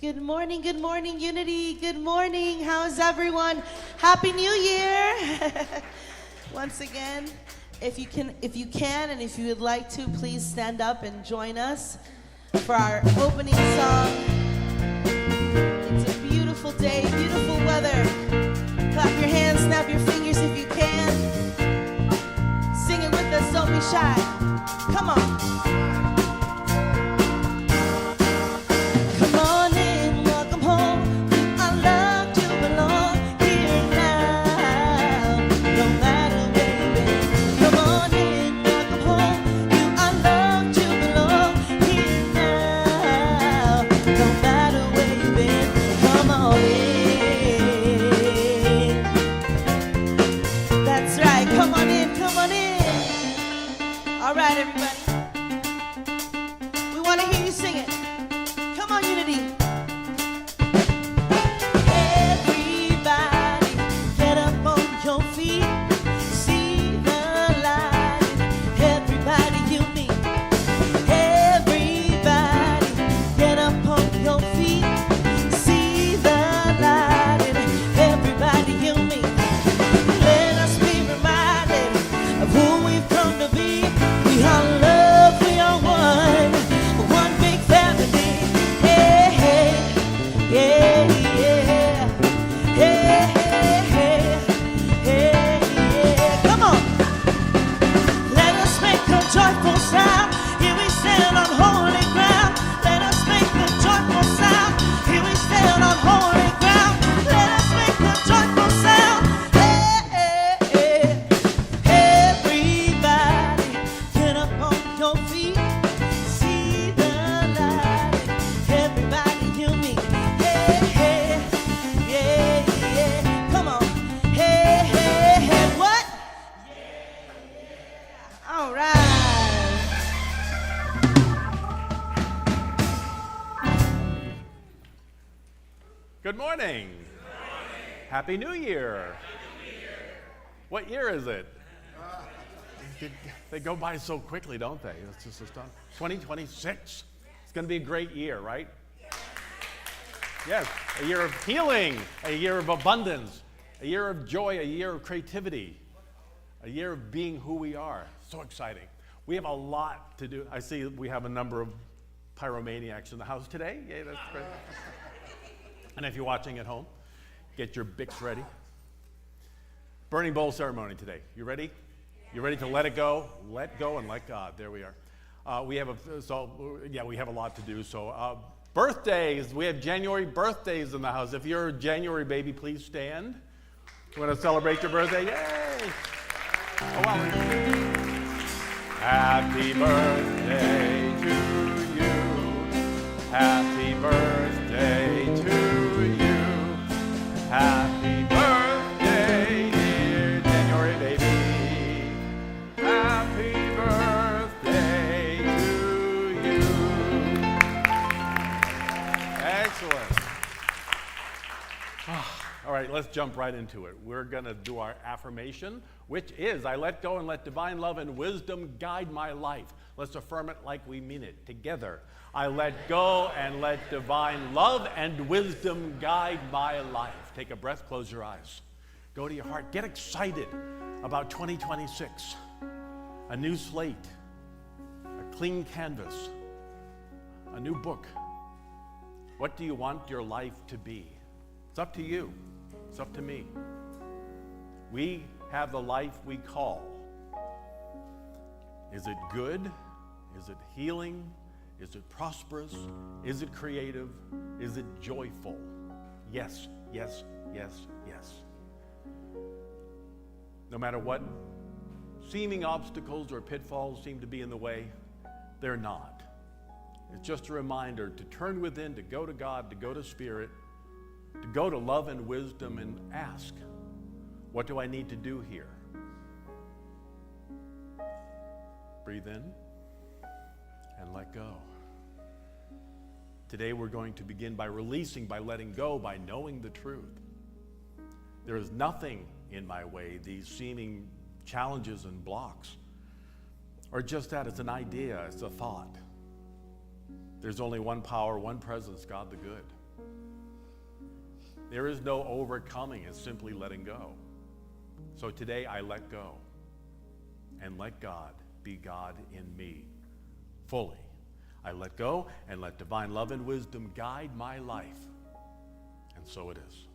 Good morning, Unity. Good morning. How's everyone? Happy New Year. Once again, if you can, and if you would like to, please stand up and join us for our opening song. It's a beautiful day, beautiful weather. Clap your hands, snap your fingers if you can. Sing it with us, don't be shy. Come on. All right, everybody. We want to hear you sing it. Come on, Unity. Everybody, get up on your feet. See the light in everybody you meet. Everybody, get up on your feet. See the light in everybody you meet. Let us be reminded of who we've come to be. We are love, we are one big family. Hey, hey, yeah, yeah. Hey, hey, hey, hey, yeah. Come on. Let us make a joyful sound. Here we stand on holy ground. Let us make a joyful sound. Here we stand on holy ground. Let us make a joyful sound. Hey, hey, hey. Everybody, get up on your feet. See the light in everybody you meet. Hey, hey, yeah, yeah. Come on. Hey, hey, hey. What? All right. Good morning. Happy New Year. What year is it? They go by so quickly, don't they? It's just astonishing. 2026. It's going to be a great year, right? Yes, a year of healing, a year of abundance, a year of joy, a year of creativity, a year of being who we are. So exciting. We have a lot to do. I see we have a number of pyromaniacs in the house today. Yay, that's great. And if you're watching at home, get your Bics ready. Burning bowl ceremony today. You ready? You ready to let it go? Let go and let God. There we are. We have a lot to do. So birthdays. We have January birthdays in the house. If you're a January baby, please stand. You want to celebrate your birthday? Yay! Oh, wow. Happy birthday to you. Happy birthday to you. Happy birthday, dear January baby. Happy birthday to you. Excellent. All right, let's jump right into it. We're going to do our affirmation, which is, I let go and let divine love and wisdom guide my life. Let's affirm it like we mean it together. I let go and let divine love and wisdom guide my life. Take a breath, close your eyes. Go to your heart. Get excited about 2026. A new slate, a clean canvas, a new book. What do you want your life to be? It's up to you. It's up to me. We have the life we call. Is it good? Is it healing? Is it prosperous? Is it creative? Is it joyful? Yes, yes, yes, yes. No matter what seeming obstacles or pitfalls seem to be in the way, they're not. It's just a reminder to turn within, to go to God, to go to Spirit, to go to love and wisdom and ask, what do I need to do here? Breathe in and let go. Today we're going to begin by releasing, by letting go, by knowing the truth. There is nothing in my way, these seeming challenges and blocks, or just that, it's an idea, it's a thought. There's only one power, one presence, God the good. There is no overcoming. It's simply letting go. So today I let go and let God be God in me fully. I let go and let divine love and wisdom guide my life. And so it is.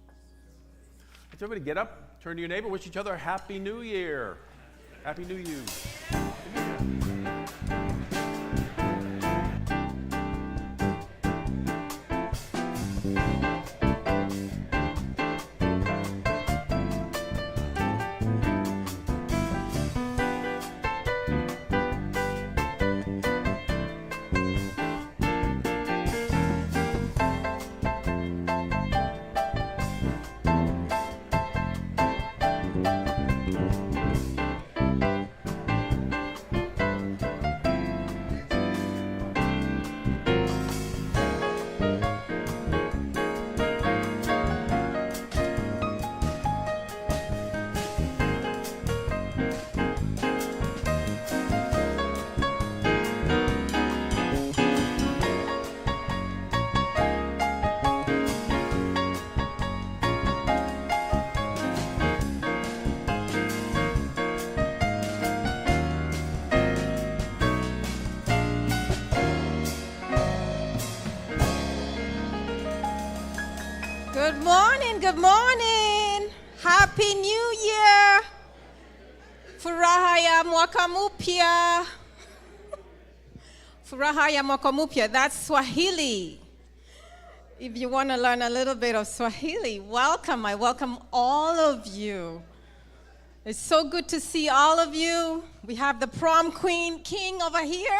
Let's everybody get up, turn to your neighbor, wish each other a Happy New Year. Happy New You. Good morning. Happy New Year. Furaha ya mwaka mpya. Furaha ya mwaka mpya. That's Swahili. If you want to learn a little bit of Swahili, welcome. I welcome all of you. It's so good to see all of you. We have the prom king over here.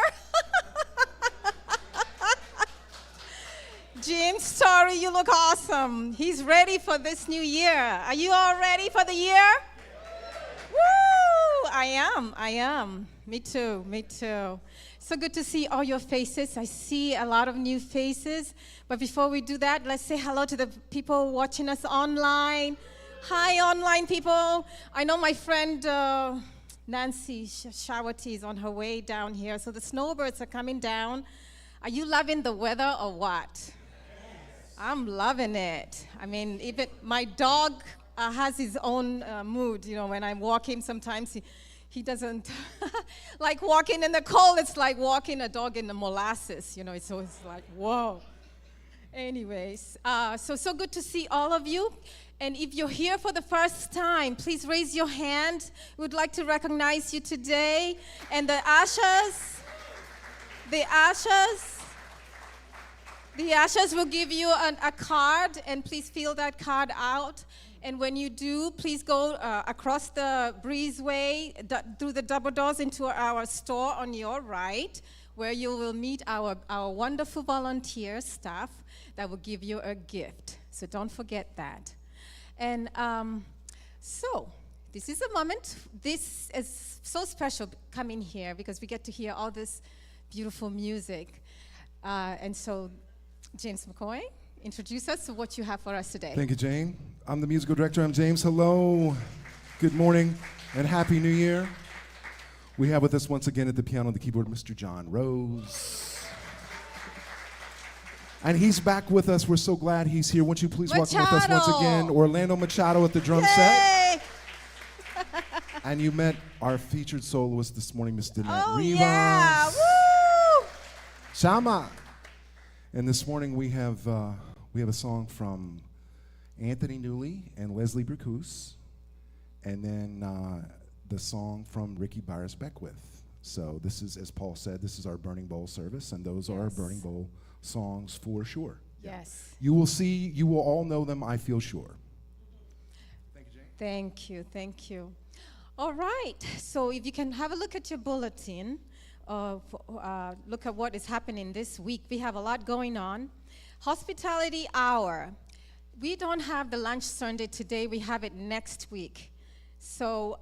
Jim Story, you look awesome. He's ready for this new year. Are you all ready for the year? Woo! I am. Me too. So good to see all your faces. I see a lot of new faces. But before we do that, let's say hello to the people watching us online. Hi, online people. I know my friend Nancy Shawati is on her way down here. So the snowbirds are coming down. Are you loving the weather or what? I'm loving it. I mean, even my dog has his own mood. You know, when I'm walking, sometimes he doesn't like walking in the cold. It's like walking a dog in the molasses. You know, so it's like, whoa. Anyways, so good to see all of you. And if you're here for the first time, please raise your hand. We would like to recognize you today. And the ushers will give you a card, and please fill that card out. And when you do, please go across the breezeway through the double doors into our store on your right, where you will meet our wonderful volunteer staff that will give you a gift. So don't forget that. And so this is a moment. This is so special coming here because we get to hear all this beautiful music. And so James McCoy, introduce us to what you have for us today. Thank you, Jane. I'm the musical director. I'm James. Hello. Good morning and Happy New Year. We have with us once again at the piano and the keyboard, Mr. John Rose. And he's back with us. We're so glad he's here. Won't you please welcome with us once again, Orlando Machado at the drum set. And you met our featured soloist this morning, Ms. Danette Rivas. Yeah. Woo! Shama. And this morning we have a song from Anthony Newley and Leslie Bricus, and then the song from Ricky Byers Beckwith. So this is, as Paul said, this is our Burning Bowl service, and those are our Burning Bowl songs for sure. Yes. You will all know them, I feel sure. Thank you, Jane. Thank you. All right, so if you can have a look at your bulletin, look at what is happening this week. We have a lot going on. Hospitality Hour. We don't have the lunch Sunday today. We have it next week. So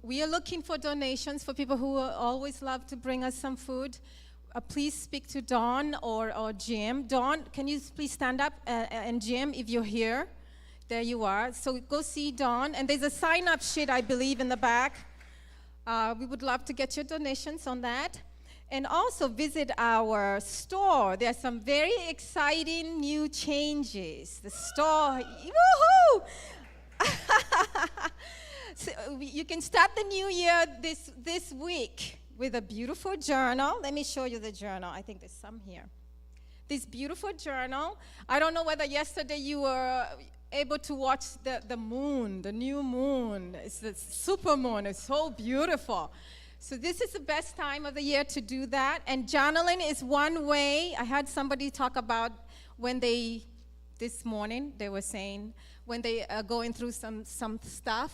we are looking for donations for people who always love to bring us some food. Please speak to Dawn or Jim. Dawn, can you please stand up? And Jim, if you're here. There you are. So go see Dawn. And there's a sign-up sheet, I believe, in the back. We would love to get your donations on that. And also visit our store. There are some very exciting new changes. The store, woohoo! So you can start the new year this week with a beautiful journal. Let me show you the journal. I think there's some here. This beautiful journal. I don't know whether yesterday you were able to watch the moon, the new moon. It's the super moon. It's so beautiful. So this is the best time of the year to do that. And journaling is one way. I had somebody talk about this morning, they were saying, when they are going through some stuff,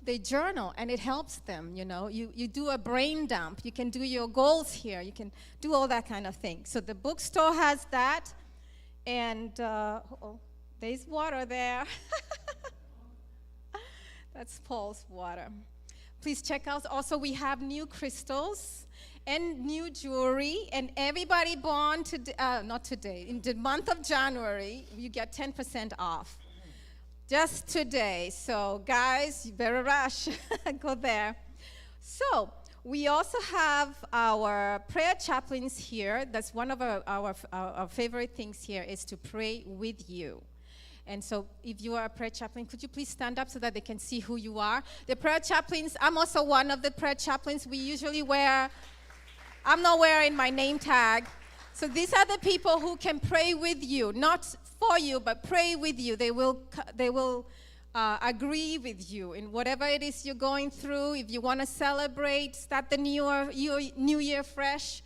they journal, and it helps them, you know. You do a brain dump. You can do your goals here. You can do all that kind of thing. So the bookstore has that. And, there's water there. That's Paul's water. Please check out. Also, we have new crystals and new jewelry. And everybody born today, not today, in the month of January, you get 10% off. Just today. So, guys, you better rush. Go there. So, we also have our prayer chaplains here. That's one of our favorite things here is to pray with you. And so if you are a prayer chaplain, could you please stand up so that they can see who you are? The prayer chaplains, I'm also one of the prayer chaplains. We usually I'm not wearing my name tag. So these are the people who can pray with you, not for you, but pray with you. They will agree with you in whatever it is you're going through. If you want to celebrate, start the new year fresh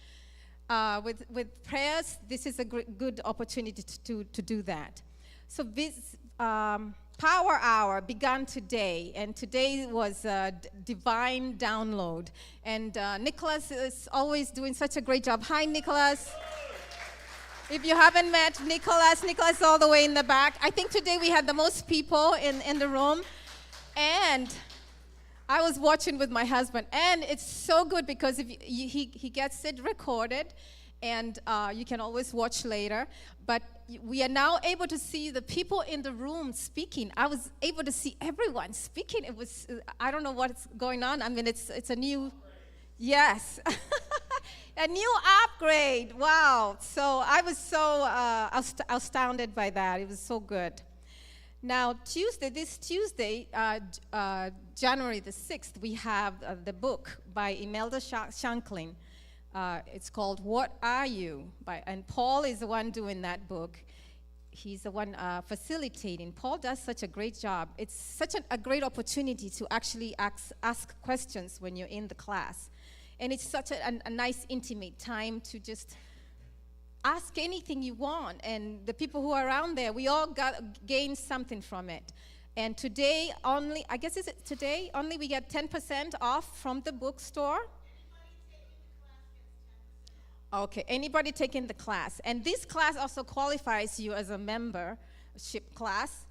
with prayers, this is a good opportunity to do that. So this Power Hour began today, and today was a divine download. And Nicholas is always doing such a great job. Hi, Nicholas. If you haven't met Nicholas is all the way in the back. I think today we had the most people in the room. And I was watching with my husband, and it's so good because if he gets it recorded, and you can always watch later. But we are now able to see the people in the room speaking. I was able to see everyone speaking. It was, I don't know what's going on. I mean, it's a new, yes, a new upgrade. Wow. So I was so astounded by that. It was so good. Now, this Tuesday, January the 6th, we have the book by Imelda Shanklin. It's called What Are You? And Paul is the one doing that book. He's the one facilitating. Paul does such a great job. It's such a great opportunity to actually ask questions when you're in the class. And it's such a nice, intimate time to just ask anything you want. And the people who are around there, we all gain something from it. And today only, I guess is it today? Only we get 10% off from the bookstore. Okay, anybody taking the class. And this class also qualifies you as a membership class.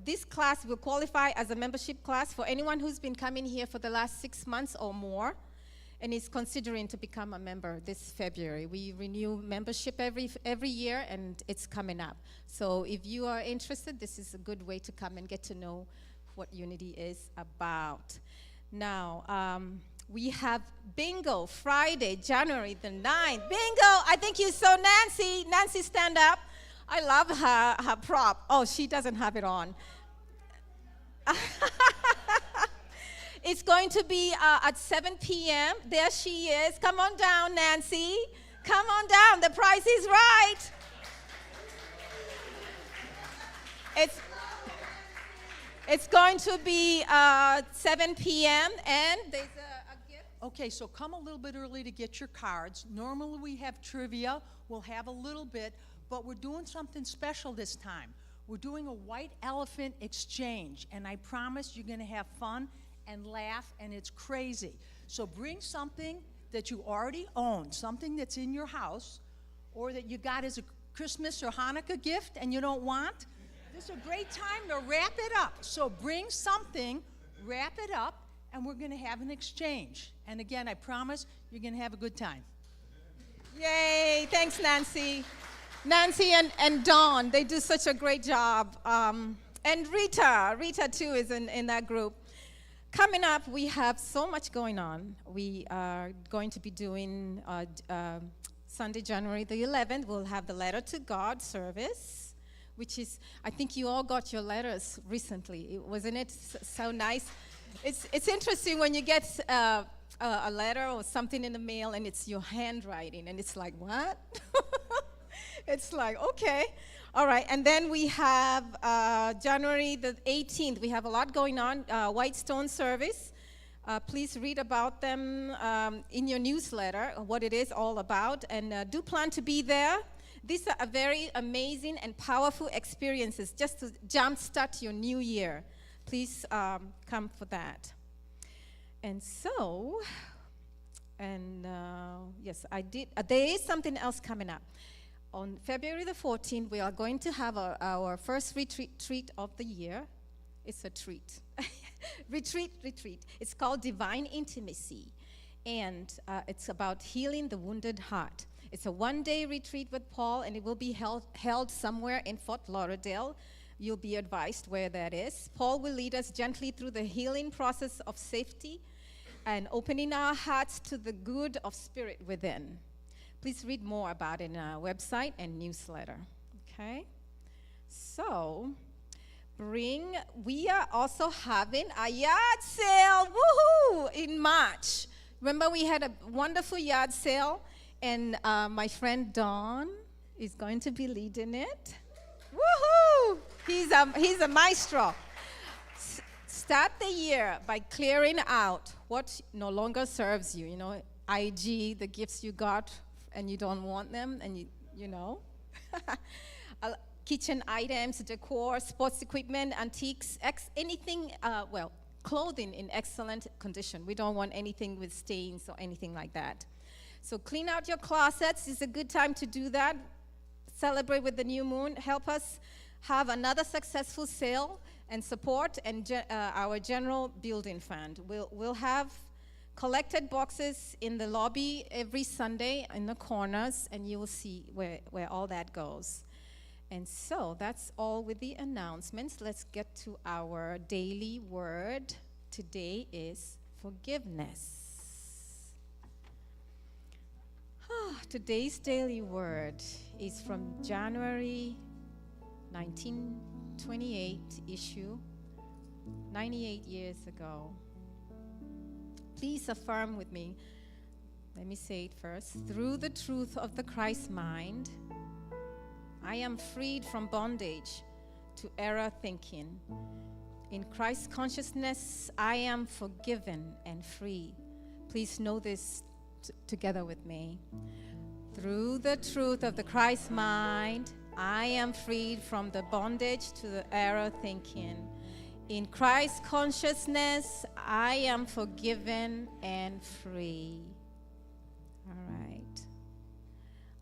This class will qualify as a membership class for anyone who's been coming here for the last 6 months or more and is considering to become a member this February. We renew membership every year, and it's coming up. So if you are interested, this is a good way to come and get to know what Unity is about. Now, we have bingo Friday, January the 9th. Bingo! I think you saw Nancy. Nancy, stand up. I love her prop. Oh, she doesn't have it on. It's going to be at 7 p.m. There she is. Come on down, Nancy. Come on down. The price is right. It's going to be 7 p.m. and there's a gift. Okay, so come a little bit early to get your cards. Normally we have trivia. We'll have a little bit, but we're doing something special this time. We're doing a white elephant exchange, and I promise you're going to have fun and laugh, and it's crazy. So bring something that you already own, something that's in your house, or that you got as a Christmas or Hanukkah gift and you don't want. This is a great time to wrap it up. So bring something, wrap it up, and we're going to have an exchange. And again, I promise you're going to have a good time. Yay, thanks, Nancy. Nancy and Dawn, they do such a great job. And Rita too is in that group. Coming up, we have so much going on. We are going to be doing Sunday, January the 11th. We'll have the Letter to God service, which is, I think you all got your letters recently. Wasn't it so nice? It's interesting when you get a letter or something in the mail and it's your handwriting, and it's like, what? It's like, okay. All right, and then we have January the 18th. We have a lot going on. White Stone service. Please read about them in your newsletter, what it is all about, and do plan to be there. These are very amazing and powerful experiences just to jumpstart your new year. Please come for that. And so, yes, I did. There is something else coming up. On February the 14th, we are going to have our first retreat of the year. It's a treat. retreat. It's called Divine Intimacy. And it's about healing the wounded heart. It's a one-day retreat with Paul, and it will be held somewhere in Fort Lauderdale. You'll be advised where that is. Paul will lead us gently through the healing process of safety and opening our hearts to the good of spirit within. Please read more about it in our website and newsletter, okay? So, we are also having a yard sale, woohoo, in March. Remember we had a wonderful yard sale, and my friend Don is going to be leading it. Woohoo! He's a maestro. Start the year by clearing out what no longer serves you. You know, IG, the gifts you got and you don't want them, and you know. Kitchen items, decor, sports equipment, antiques, anything, clothing in excellent condition. We don't want anything with stains or anything like that. So clean out your closets. It's a good time to do that. Celebrate with the new moon. Help us have another successful sale and support our general building fund. We'll have collected boxes in the lobby every Sunday in the corners, and you will see where all that goes. And so that's all with the announcements. Let's get to our daily word. Today is forgiveness. Today's daily word is from January 1928 issue, 98 years ago. Please affirm with me. Let me say it first. Through the truth of the Christ mind, I am freed from bondage to error thinking. In Christ consciousness, I am forgiven and free. Please know this together with me. Through the truth of the Christ mind, I am freed from the bondage to the error thinking. In Christ consciousness, I am forgiven and free. All right.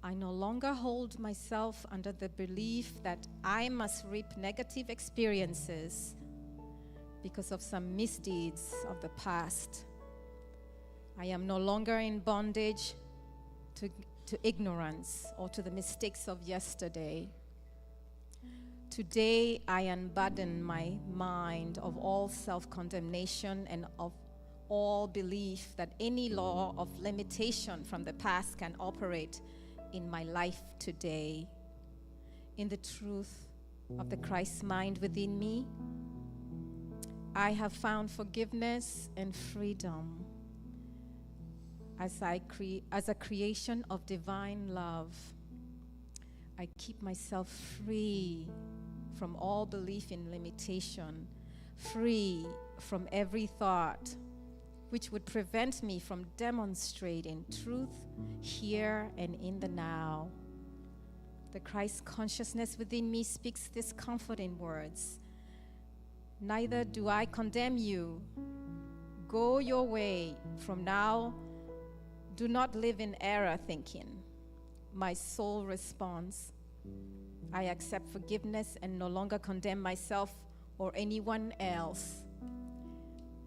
I no longer hold myself under the belief that I must reap negative experiences because of some misdeeds of the past. I am no longer in bondage to ignorance or to the mistakes of yesterday. Today, I unburden my mind of all self-condemnation and of all belief that any law of limitation from the past can operate in my life today. In the truth of the Christ mind within me, I have found forgiveness and freedom as a creation of divine love. I keep myself free from all belief in limitation, free from every thought which would prevent me from demonstrating truth here and in the now. The Christ consciousness within me speaks these comforting words. Neither do I condemn you. Go your way. From now, do not live in error thinking. My soul responds, I accept forgiveness and no longer condemn myself or anyone else.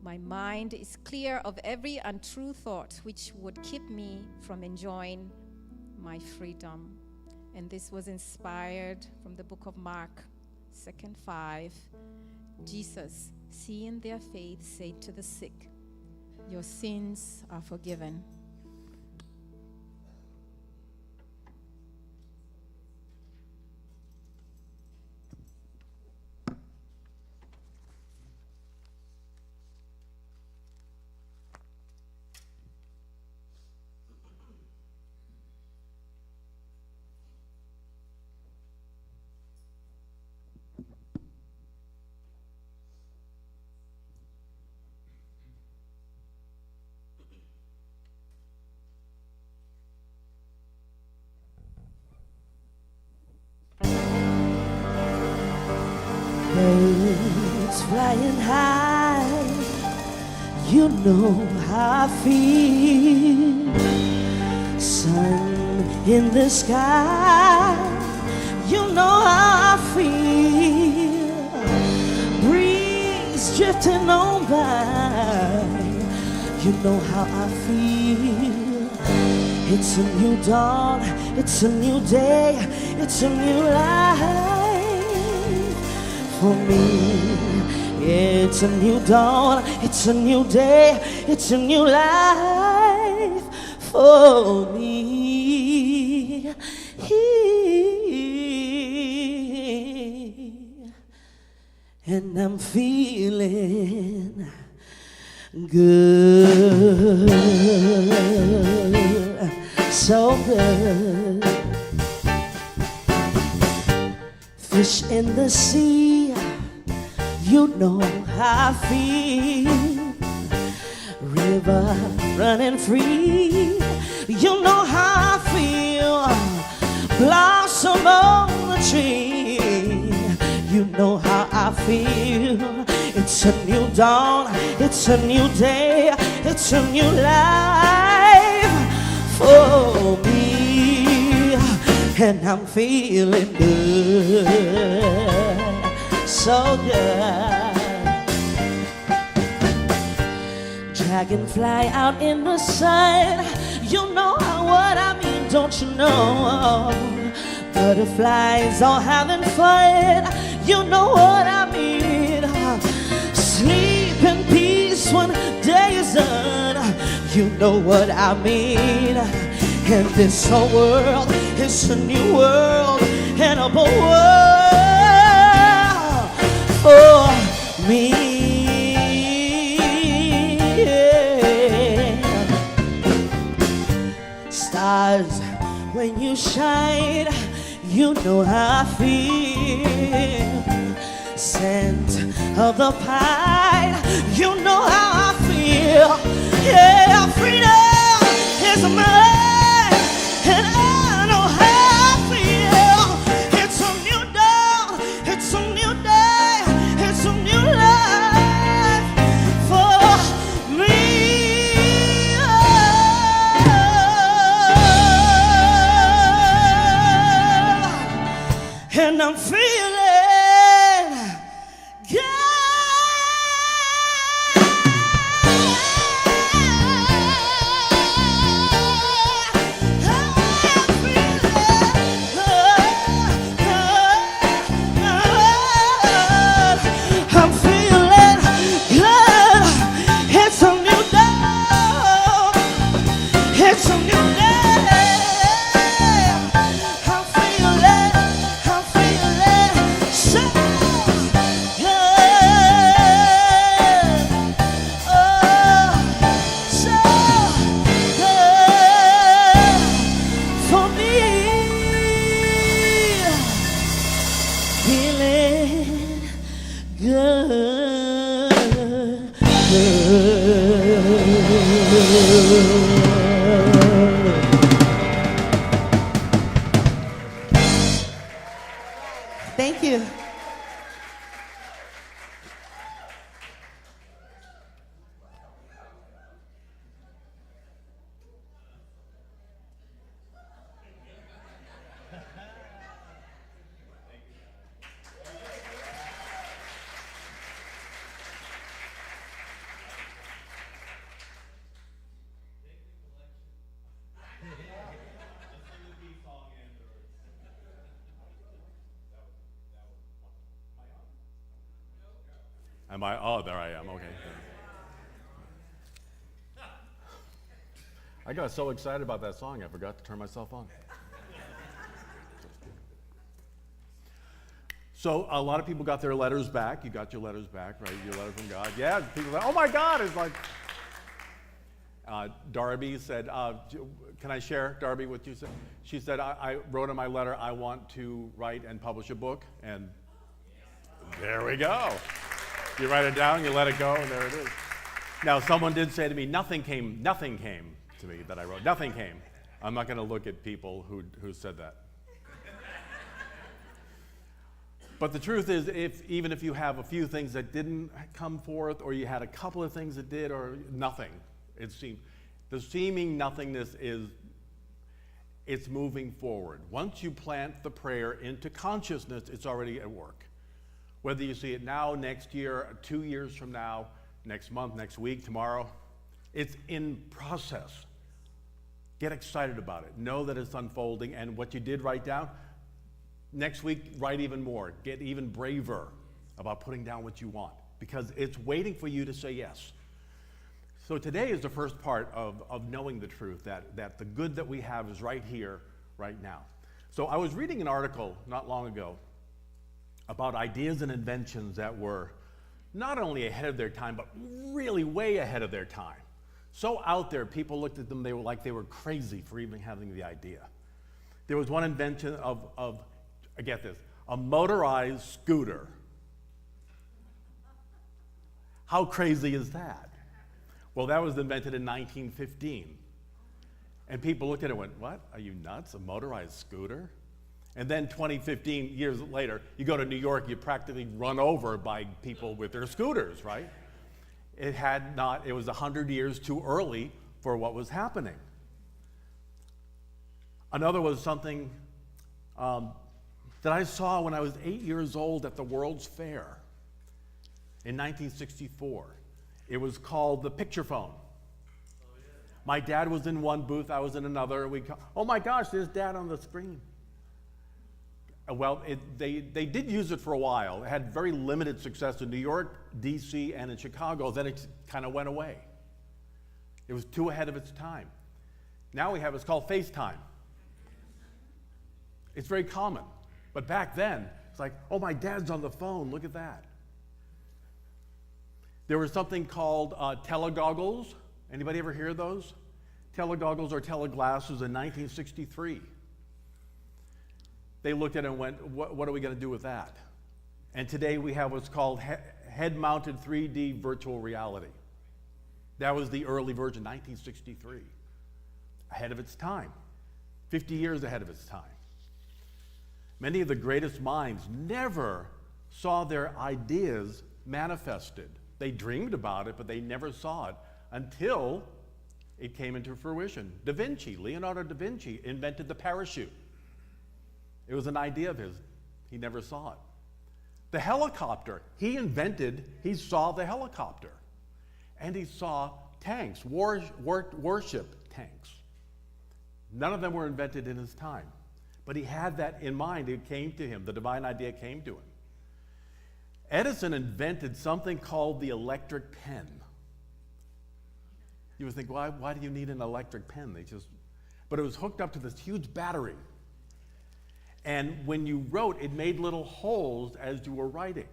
My mind is clear of every untrue thought which would keep me from enjoying my freedom. And this was inspired from the book of Mark, 2:5. Jesus seeing their faith, say to the sick, your sins are forgiven. Birds flying high, you know how I feel. Sun in the sky, you know how I feel. Breeze drifting on by, you know how I feel. It's a new dawn, it's a new day, it's a new life. For me, it's a new dawn, it's a new day, it's a new life for me. And I'm feeling good, so good. Fish in the sea, you know how I feel. River running free, you know how I feel. Blossom on the tree, you know how I feel. It's a new dawn, it's a new day, it's a new life for me. And I'm feeling good, so good. Dragonfly out in the sun, you know what I mean, don't you know? Butterflies all having fun, you know what I mean. Sleep in peace when day is done, you know what I mean. And this whole world is a new world and a better world for me. Stars, when you shine, you know how I feel. Scent of the pine, you know how I feel. Yeah, freedom is mine, and I know how I feel. It's a new dawn, it's a new day, it's a new life for me. And I'm feeling good. I'm feeling good. It's a new dawn, it's a new day. I'm feeling so good. Oh, so good for me. Feeling good. Thank you. Am I? Oh, there I am. Okay. I got so excited about that song, I forgot to turn myself on. So a lot of people got their letters back. You got your letters back, right? Your letter from God. Yeah, people say, oh my God, it's like, Darby said, can I share, Darby, what you said? She said, I wrote in my letter, I want to write and publish a book, and there we go. You write it down, you let it go, and there it is. Now, someone did say to me, nothing came to me that I wrote. Nothing came. I'm not going to look at people who said that. But the truth is, even if you have a few things that didn't come forth, or you had a couple of things that did, or nothing, the seeming nothingness it's moving forward. Once you plant the prayer into consciousness, it's already at work. Whether you see it now, next year, 2 years from now, next month, next week, tomorrow, it's in process. Get excited about it. Know that it's unfolding, and what you did write down, next week, write even more. Get even braver about putting down what you want, because it's waiting for you to say yes. So today is the first part of knowing the truth, that the good that we have is right here, right now. So I was reading an article not long ago about ideas and inventions that were not only ahead of their time, but really way ahead of their time. So out there, people looked at them, they were crazy for even having the idea. There was one invention of get this, a motorized scooter. How crazy is that? Well, that was invented in 1915. And people looked at it and went, what? Are you nuts? A motorized scooter? And then 15 years later, you go to New York, you're practically run over by people with their scooters, right? It was 100 years too early for what was happening. Another was something that I saw when I was 8 years old at the World's Fair in 1964. It was called the picture phone. My dad was in one booth, I was in another. Oh my gosh, there's Dad on the screen. Well, they did use it for a while. It had very limited success in New York, DC, and in Chicago. Then it kind of went away. It was too ahead of its time. Now it's called FaceTime. It's very common. But back then, it's like, oh, my dad's on the phone, look at that. There was something called telegoggles. Anybody ever hear those? Telegoggles or teleglasses in 1963. They looked at it and went, what are we going to do with that? And today we have what's called head-mounted 3D virtual reality. That was the early version, 1963. Ahead of its time. 50 years ahead of its time. Many of the greatest minds never saw their ideas manifested. They dreamed about it, but they never saw it until it came into fruition. Leonardo da Vinci invented the parachute. It was an idea of his. He never saw it. The helicopter, he saw the helicopter. And he saw tanks, warship tanks. None of them were invented in his time. But he had that in mind. It came to him. The divine idea came to him. Edison invented something called the electric pen. You would think, why do you need an electric pen? But it was hooked up to this huge battery. And when you wrote, it made little holes as you were writing.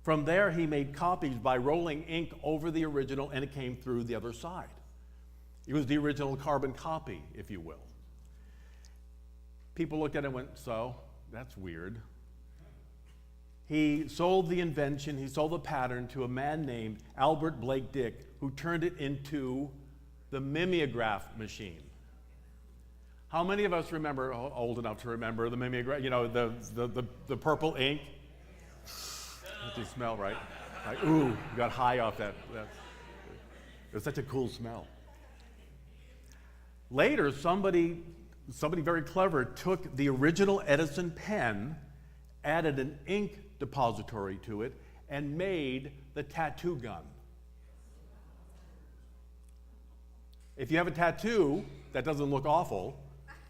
From there, he made copies by rolling ink over the original, and it came through the other side. It was the original carbon copy, if you will. People looked at it and went, so, that's weird. He sold the invention, he sold the pattern to a man named Albert Blake Dick, who turned it into the mimeograph machine. How many of us remember, old enough to remember the mimeograph, the purple ink? What do you smell, right? Like, ooh, you got high off that. It was such a cool smell. Later, somebody very clever took the original Edison pen, added an ink depository to it, and made the tattoo gun. If you have a tattoo that doesn't look awful,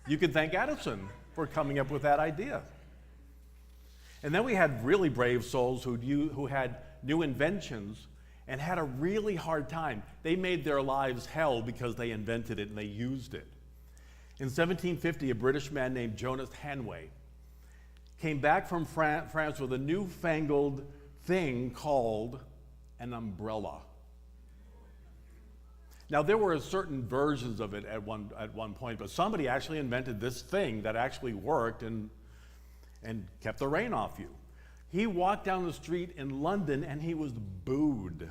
you can thank Edison for coming up with that idea. And then we had really brave souls who had new inventions and had a really hard time. They made their lives hell because they invented it and they used it. In 1750, a British man named Jonas Hanway came back from France with a newfangled thing called an umbrella. Now, there were certain versions of it at one point, but somebody actually invented this thing that actually worked and kept the rain off you. He walked down the street in London and he was booed.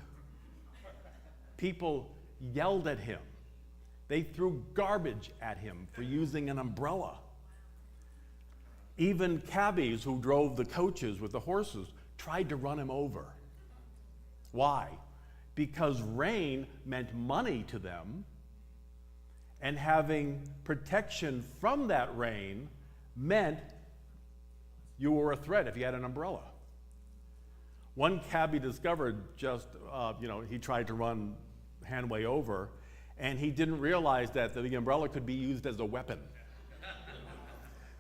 People yelled at him. They threw garbage at him for using an umbrella. Even cabbies who drove the coaches with the horses tried to run him over. Why? Because rain meant money to them, and having protection from that rain meant you were a threat if you had an umbrella. One cabbie discovered he tried to run Hanway over, and he didn't realize that the umbrella could be used as a weapon.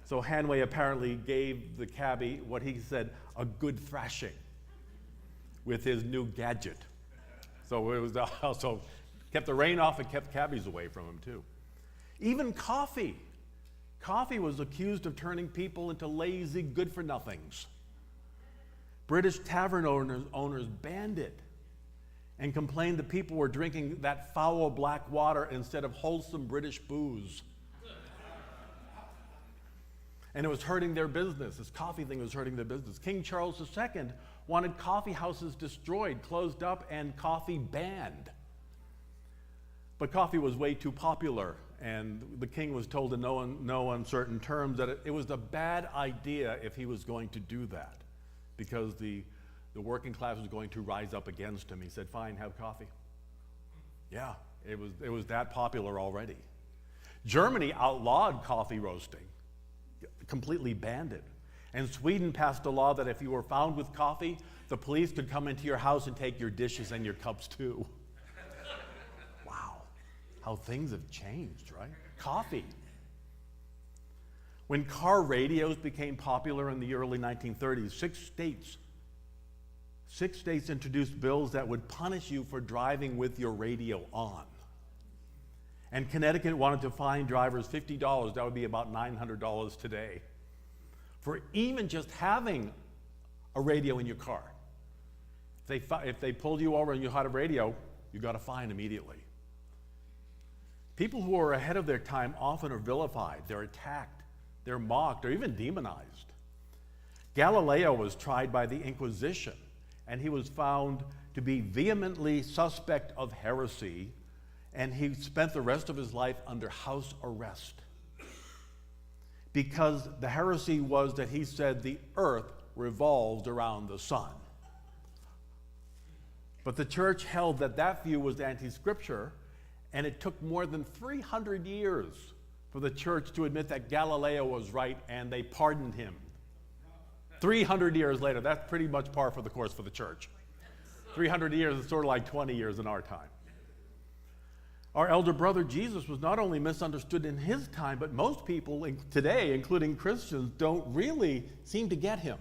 So Hanway apparently gave the cabbie what he said, a good thrashing with his new gadget. So it was also kept the rain off and kept cabbies away from him too. Even coffee. Coffee was accused of turning people into lazy good-for-nothings. British tavern owners banned it and complained that people were drinking that foul black water instead of wholesome British booze. And it was hurting their business. This coffee thing was hurting their business. King Charles II wanted coffee houses destroyed, closed up, and coffee banned. But coffee was way too popular, and the king was told in no uncertain terms that it was a bad idea if he was going to do that, because the working class was going to rise up against him. He said, fine, have coffee. Yeah, it was that popular already. Germany outlawed coffee roasting, completely banned it. And Sweden passed a law that if you were found with coffee, the police could come into your house and take your dishes and your cups too. Wow, how things have changed, right? Coffee. When car radios became popular in the early 1930s, six states introduced bills that would punish you for driving with your radio on. And Connecticut wanted to fine drivers $50, that would be about $900 today, for even just having a radio in your car. If they pulled you over and you had a radio, you got a fine immediately. People who are ahead of their time often are vilified, they're attacked, they're mocked, or even demonized. Galileo was tried by the Inquisition, and he was found to be vehemently suspect of heresy, and he spent the rest of his life under house arrest. Because the heresy was that he said the earth revolved around the sun. But the church held that that view was anti-scripture, and it took more than 300 years for the church to admit that Galileo was right, and they pardoned him. 300 years later, that's pretty much par for the course for the church. 300 years is sort of like 20 years in our time. Our elder brother Jesus was not only misunderstood in his time, but most people today, including Christians, don't really seem to get him.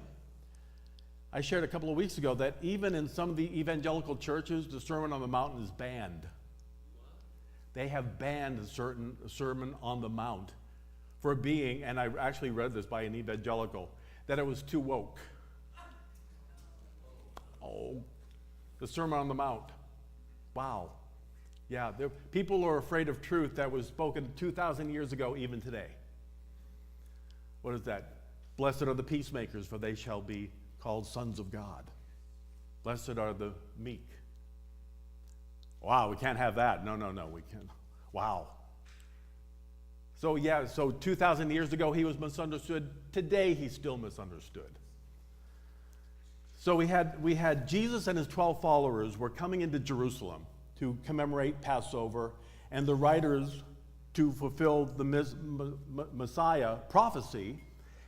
I shared a couple of weeks ago that even in some of the evangelical churches, the Sermon on the Mount is banned. They have banned a certain Sermon on the Mount for being, and I actually read this by an evangelical, that it was too woke. Oh, the Sermon on the Mount. Wow. Yeah, people are afraid of truth that was spoken 2,000 years ago, even today. What is that? Blessed are the peacemakers, for they shall be called sons of God. Blessed are the meek. Wow, we can't have that. No, we can't. Wow. So 2,000 years ago he was misunderstood. Today he's still misunderstood. So we had Jesus and his 12 followers were coming into Jerusalem to commemorate Passover, and the writers, to fulfill the Messiah prophecy,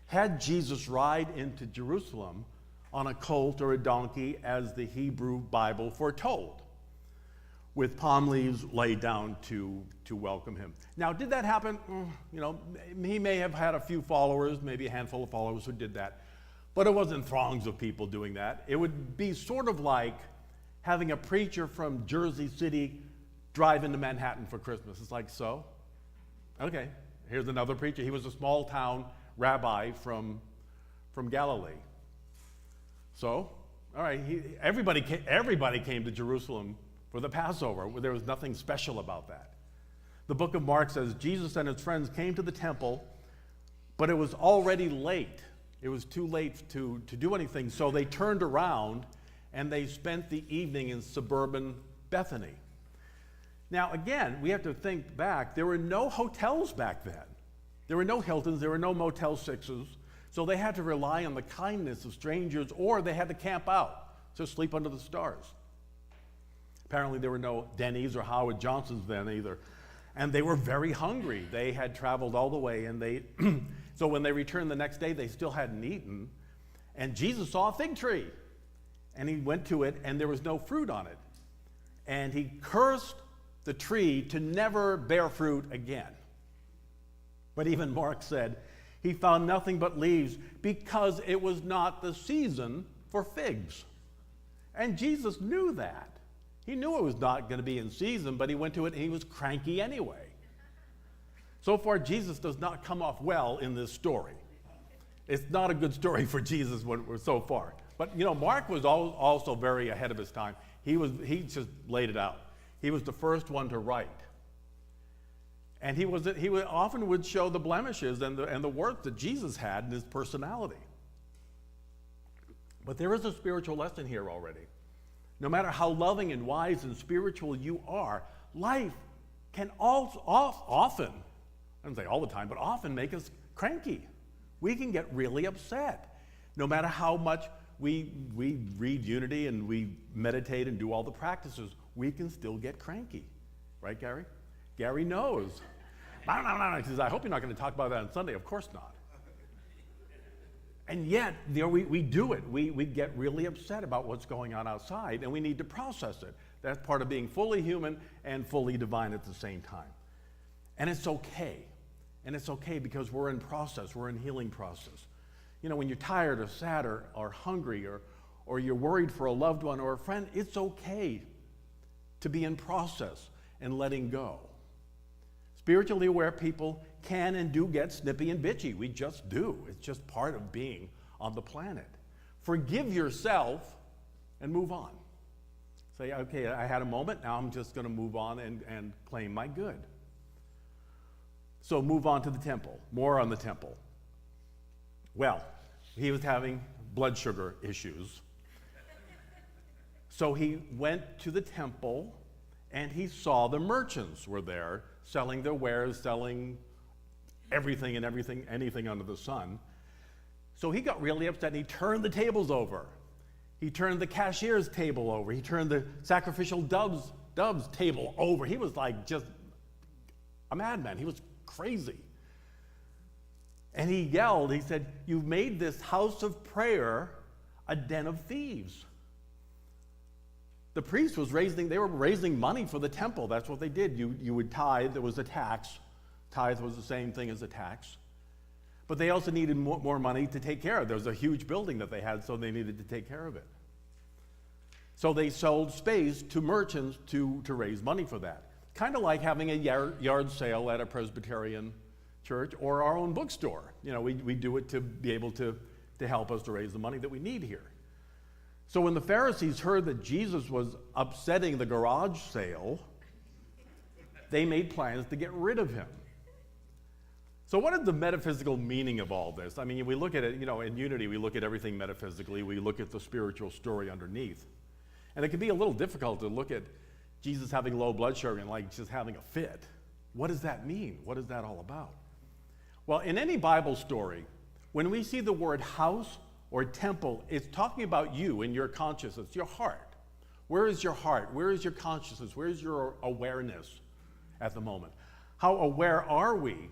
had Jesus ride into Jerusalem on a colt or a donkey, as the Hebrew Bible foretold, with palm leaves laid down to welcome him. Now, did that happen? He may have had a few followers, maybe a handful of followers who did that. But it wasn't throngs of people doing that. It would be sort of like having a preacher from Jersey City drive into Manhattan for Christmas. It's like, so? Okay, here's another preacher. He was a small town rabbi from Galilee. So, all right, everybody came to Jerusalem for the Passover. There was nothing special about that. The book of Mark says Jesus and his friends came to the temple, but it was already late. It was too late to do anything, so they turned around and they spent the evening in suburban Bethany. Now, again, we have to think back. There were no hotels back then. There were no Hiltons, there were no Motel 6s, so they had to rely on the kindness of strangers, or they had to camp out, to sleep under the stars. Apparently, there were no Denny's or Howard Johnson's then either. And they were very hungry. They had traveled all the way, and so when they returned the next day, they still hadn't eaten. And Jesus saw a fig tree, and he went to it, and there was no fruit on it. And he cursed the tree to never bear fruit again. But even Mark said he found nothing but leaves because it was not the season for figs. And Jesus knew that. He knew it was not going to be in season, but he went to it and he was cranky anyway. So far, Jesus does not come off well in this story. It's not a good story for Jesus so far. But Mark was also very ahead of his time. He just laid it out. He was the first one to write. And he often would show the blemishes and the worth that Jesus had in his personality. But there is a spiritual lesson here already. No matter how loving and wise and spiritual you are, life can often, I don't say all the time, but often make us cranky. We can get really upset. No matter how much we read Unity and we meditate and do all the practices, we can still get cranky. Right, Gary? Gary knows. He says, I hope you're not going to talk about that on Sunday. Of course not. And yet, we do it. We get really upset about what's going on outside, and we need to process it. That's part of being fully human and fully divine at the same time. And it's okay. And it's okay because we're in process. We're in healing process. When you're tired or sad or hungry or you're worried for a loved one or a friend, it's okay to be in process and letting go. Spiritually aware people can and do get snippy and bitchy. We just do. It's just part of being on the planet. Forgive yourself and move on. Say, okay, I had a moment. Now I'm just going to move on and claim my good. So move on to the temple. More on the temple. Well, he was having blood sugar issues. So he went to the temple and he saw the merchants were there selling their wares, selling everything and anything under the sun. So he got really upset and he turned the tables over. He turned the cashier's table over. He turned the sacrificial doves table over. He was like just a madman. He was crazy. And he yelled, he said, "You've made this house of prayer a den of thieves." The priest they were raising money for the temple. That's what they did. You would tithe, there was a tax. Tithe was the same thing as a tax. But they also needed more money to take care of. There was a huge building that they had, so they needed to take care of it. So they sold space to merchants to raise money for that. Kind of like having a yard sale at a Presbyterian church or our own bookstore. We do it to be able to help us to raise the money that we need here. So when the Pharisees heard that Jesus was upsetting the garage sale, they made plans to get rid of him. So what is the metaphysical meaning of all this? I mean, we look at it, in Unity, we look at everything metaphysically. We look at the spiritual story underneath. And it can be a little difficult to look at Jesus having low blood sugar and like just having a fit. What does that mean? What is that all about? Well, in any Bible story, when we see the word house or temple, it's talking about you and your consciousness, your heart. Where is your heart? Where is your consciousness? Where is your awareness at the moment? How aware are we?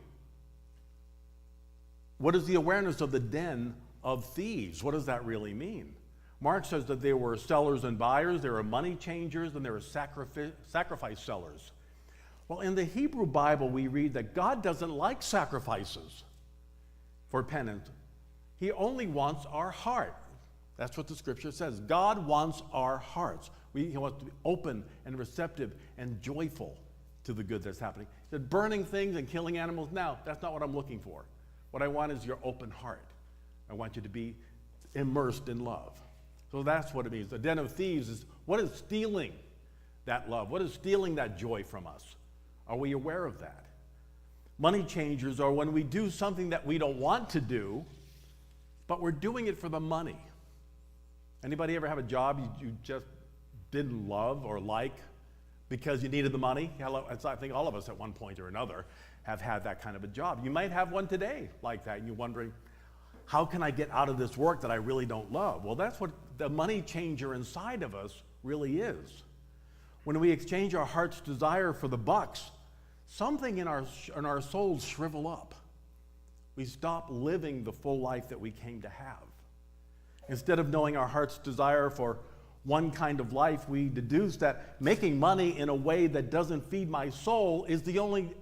What is the awareness of the den of thieves? What does that really mean? Mark says that there were sellers and buyers, there were money changers, and there were sacrifice sellers. Well, in the Hebrew Bible, we read that God doesn't like sacrifices for penance. He only wants our heart. That's what the scripture says. God wants our hearts. He wants to be open and receptive and joyful to the good that's happening. He said, burning things and killing animals, now, that's not what I'm looking for. What I want is your open heart. I want you to be immersed in love. So that's what it means. The den of thieves is what is stealing that love? What is stealing that joy from us? Are we aware of that? Money changers are when we do something that we don't want to do, but we're doing it for the money. Anybody ever have a job you just didn't love or like because you needed the money? I think all of us at one point or another have had that kind of a job. You might have one today like that, and you're wondering, how can I get out of this work that I really don't love? Well, that's what the money changer inside of us really is. When we exchange our heart's desire for the bucks, something in our souls shrivel up. We stop living the full life that we came to have. Instead of knowing our heart's desire for one kind of life, we deduce that making money in a way that doesn't feed my soul is the only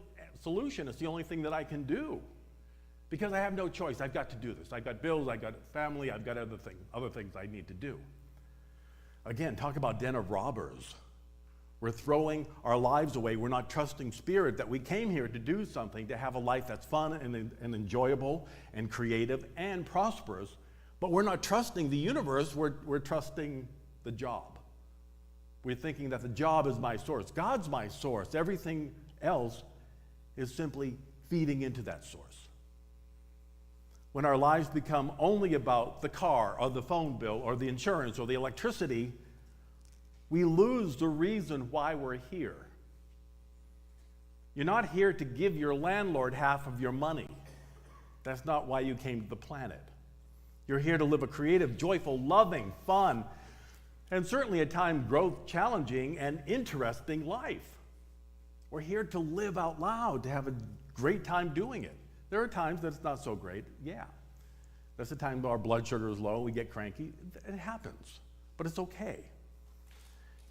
solution. It's the only thing that I can do. Because I have no choice. I've got to do this. I've got bills, I've got family, I've got other things I need to do. Again, talk about den of robbers. We're throwing our lives away. We're not trusting Spirit that we came here to do something, to have a life that's fun and enjoyable and creative and prosperous. But we're not trusting the universe. We're trusting the job. We're thinking that the job is my source. God's my source. Everything else is simply feeding into that source. When our lives become only about the car or the phone bill or the insurance or the electricity, we lose the reason why we're here. You're not here to give your landlord half of your money. That's not why you came to the planet. You're here to live a creative, joyful, loving, fun, and certainly at times growth challenging and interesting life. We're here to live out loud, to have a great time doing it. There are times that it's not so great, yeah. That's the time our blood sugar is low, we get cranky. It happens, but it's okay.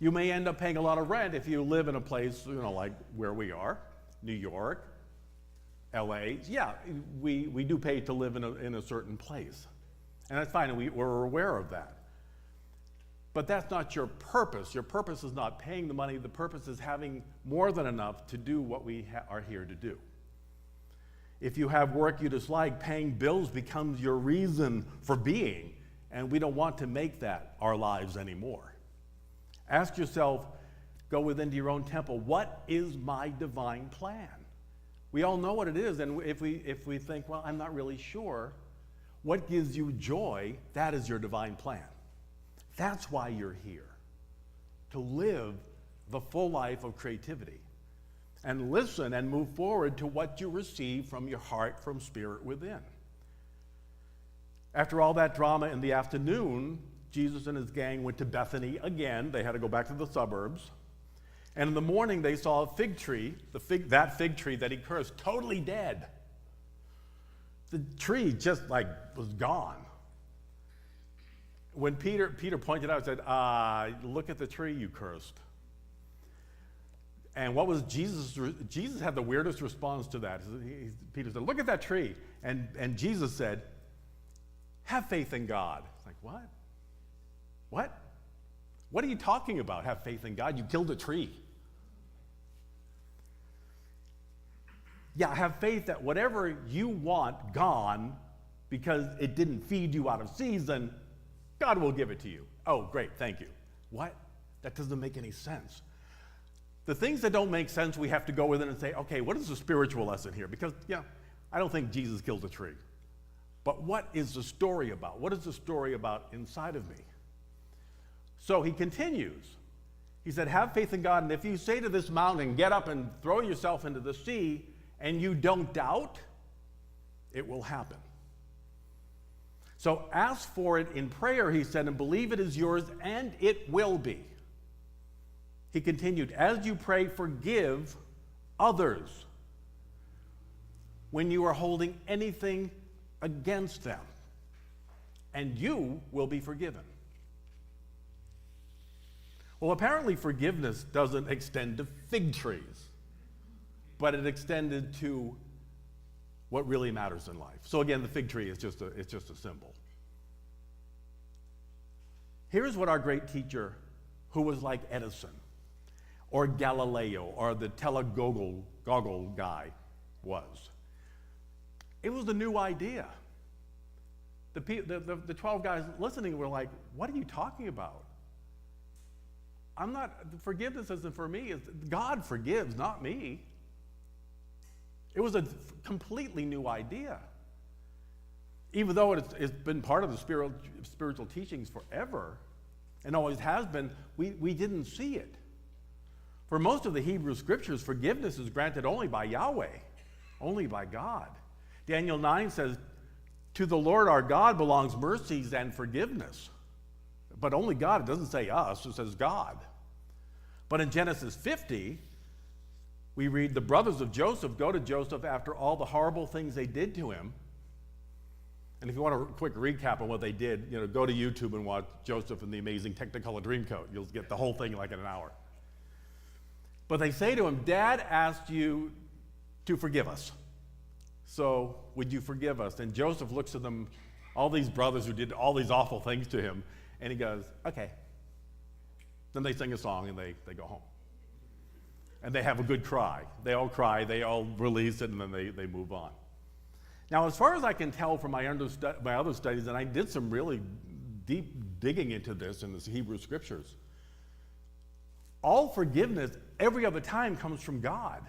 You may end up paying a lot of rent if you live in a place, like where we are, New York, LA. Yeah, we do pay to live in a certain place. And that's fine, and we're aware of that. But that's not your purpose. Your purpose is not paying the money. The purpose is having more than enough to do what we are here to do. If you have work you dislike, paying bills becomes your reason for being, and we don't want to make that our lives anymore. Ask yourself, go within your own temple, what is my divine plan? We all know what it is, and if we think, well, I'm not really sure, what gives you joy, that is your divine plan. That's why you're here, to live the full life of creativity and listen and move forward to what you receive from your heart, from Spirit within. After all that drama in the afternoon, Jesus and his gang went to Bethany again. They had to go back to the suburbs. And in the morning, they saw a fig tree, that fig tree that he cursed, totally dead. The tree just was gone. When Peter pointed out, said, look at the tree you cursed. And what was Jesus had the weirdest response to that. Peter said, look at that tree. And Jesus said, have faith in God. It's like, what? What? What are you talking about? Have faith in God? You killed a tree. Yeah, have faith that whatever you want gone because it didn't feed you out of season, God will give it to you. Oh, great, thank you. What? That doesn't make any sense. The things that don't make sense, we have to go within and say, okay, what is the spiritual lesson here? Because, I don't think Jesus killed a tree. But what is the story about? What is the story about inside of me? So he continues. He said, have faith in God, and if you say to this mountain, get up and throw yourself into the sea, and you don't doubt, it will happen. So ask for it in prayer, he said, and believe it is yours, and it will be. He continued, as you pray, forgive others when you are holding anything against them, and you will be forgiven. Well, apparently forgiveness doesn't extend to fig trees, but it extended to what really matters in life. So again, the fig tree is just a symbol. Here's what our great teacher, who was like Edison, or Galileo, or the goggle guy, was. It was a new idea. The 12 guys listening were like, what are you talking about? Forgiveness isn't for me. God forgives, not me. It was a completely new idea. Even though it's been part of the spiritual teachings forever, and always has been, we didn't see it. For most of the Hebrew scriptures, forgiveness is granted only by Yahweh, only by God. Daniel 9 says, to the Lord our God belongs mercies and forgiveness. But only God, it doesn't say us, it says God. But in Genesis 50, we read the brothers of Joseph go to Joseph after all the horrible things they did to him. And if you want a quick recap on what they did, go to YouTube and watch Joseph and the Amazing Technicolor Dreamcoat. You'll get the whole thing like in an hour. But they say to him, Dad asked you to forgive us. So would you forgive us? And Joseph looks at them, all these brothers who did all these awful things to him, and he goes, okay. Then they sing a song and they go home. And they have a good cry. They all cry, they all release it, and then they move on. Now, as far as I can tell from my other studies, and I did some really deep digging into this in the Hebrew scriptures, all forgiveness every other time comes from God.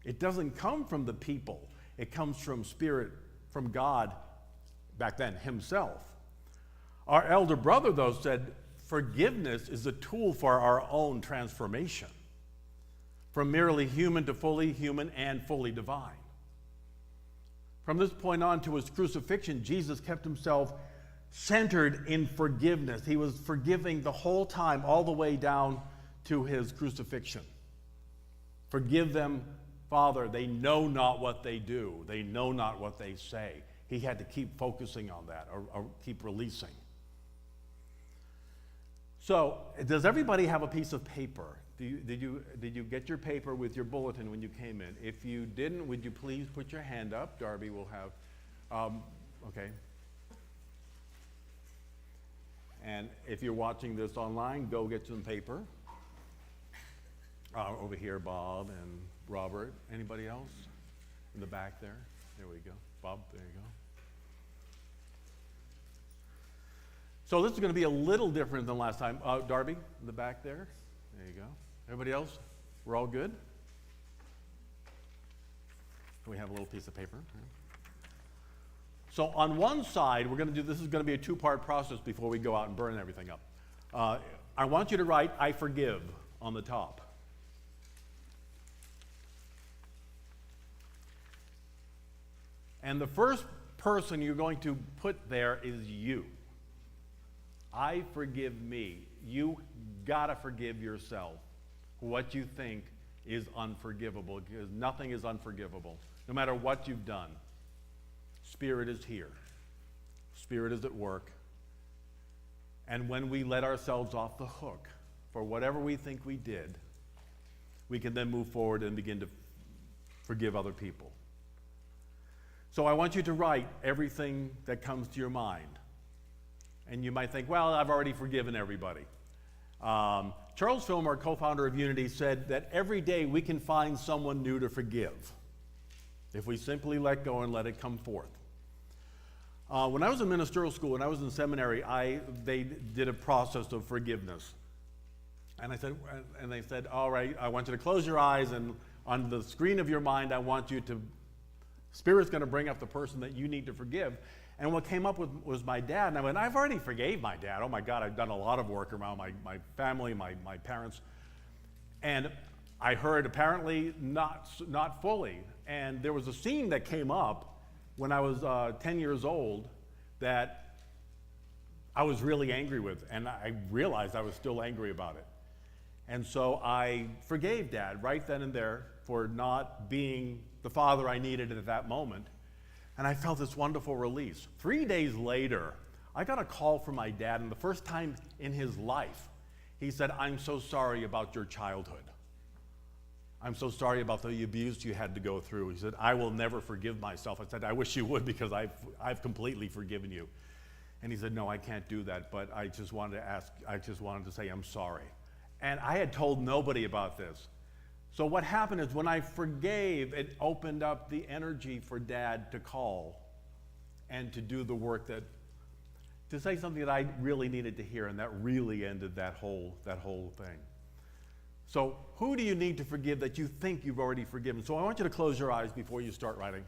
It doesn't come from the people. It comes from Spirit, from God, back then, himself. Our elder brother, though, said forgiveness is a tool for our own transformation, from merely human to fully human and fully divine. From this point on to his crucifixion, Jesus kept himself centered in forgiveness. He was forgiving the whole time, all the way down to his crucifixion. Forgive them, Father, they know not what they do. They know not what they say. He had to keep focusing on that, or keep releasing. So, does everybody have a piece of paper? Did you get your paper with your bulletin when you came in? If you didn't, would you please put your hand up? Darby will have, okay. And if you're watching this online, go get some paper. Over here, Bob and Robert. Anybody else? In the back there? There we go. Bob, there you go. So this is going to be a little different than last time. Darby, in the back there. There you go. Everybody else? We're all good? We have a little piece of paper. So on one side, this is going to be a two-part process before we go out and burn everything up. I want you to write, I forgive, on the top. And the first person you're going to put there is you. I forgive me. You gotta forgive yourself. What you think is unforgivable, because nothing is unforgivable, no matter what you've done. Spirit is here. Spirit is at work. And when we let ourselves off the hook for whatever we think we did, we can then move forward and begin to forgive other people. So I want you to write everything that comes to your mind. And you might think, well, I've already forgiven everybody. Charles Fillmore, co-founder of Unity, said that every day we can find someone new to forgive if we simply let go and let it come forth. When I was in ministerial school, when I was in seminary, they did a process of forgiveness. And they said, all right, I want you to close your eyes, and on the screen of your mind, I want you to, Spirit's going to bring up the person that you need to forgive. And what came up with was my dad. And I went, I've already forgave my dad. Oh my God, I've done a lot of work around my family, my parents. And I heard apparently not fully. And there was a scene that came up when I was 10 years old that I was really angry with. And I realized I was still angry about it. And so I forgave Dad right then and there for not being the father I needed at that moment. And I felt this wonderful release. 3 days later, I got a call from my dad, and the first time in his life, he said, I'm so sorry about your childhood. I'm so sorry about the abuse you had to go through. He said, I will never forgive myself. I said, I wish you would, because I've completely forgiven you. And he said, no, I can't do that, but I just wanted to say I'm sorry. And I had told nobody about this. So what happened is when I forgave, it opened up the energy for Dad to call and to do the work to say something that I really needed to hear, and that really ended that whole thing. So who do you need to forgive that you think you've already forgiven? So I want you to close your eyes before you start writing.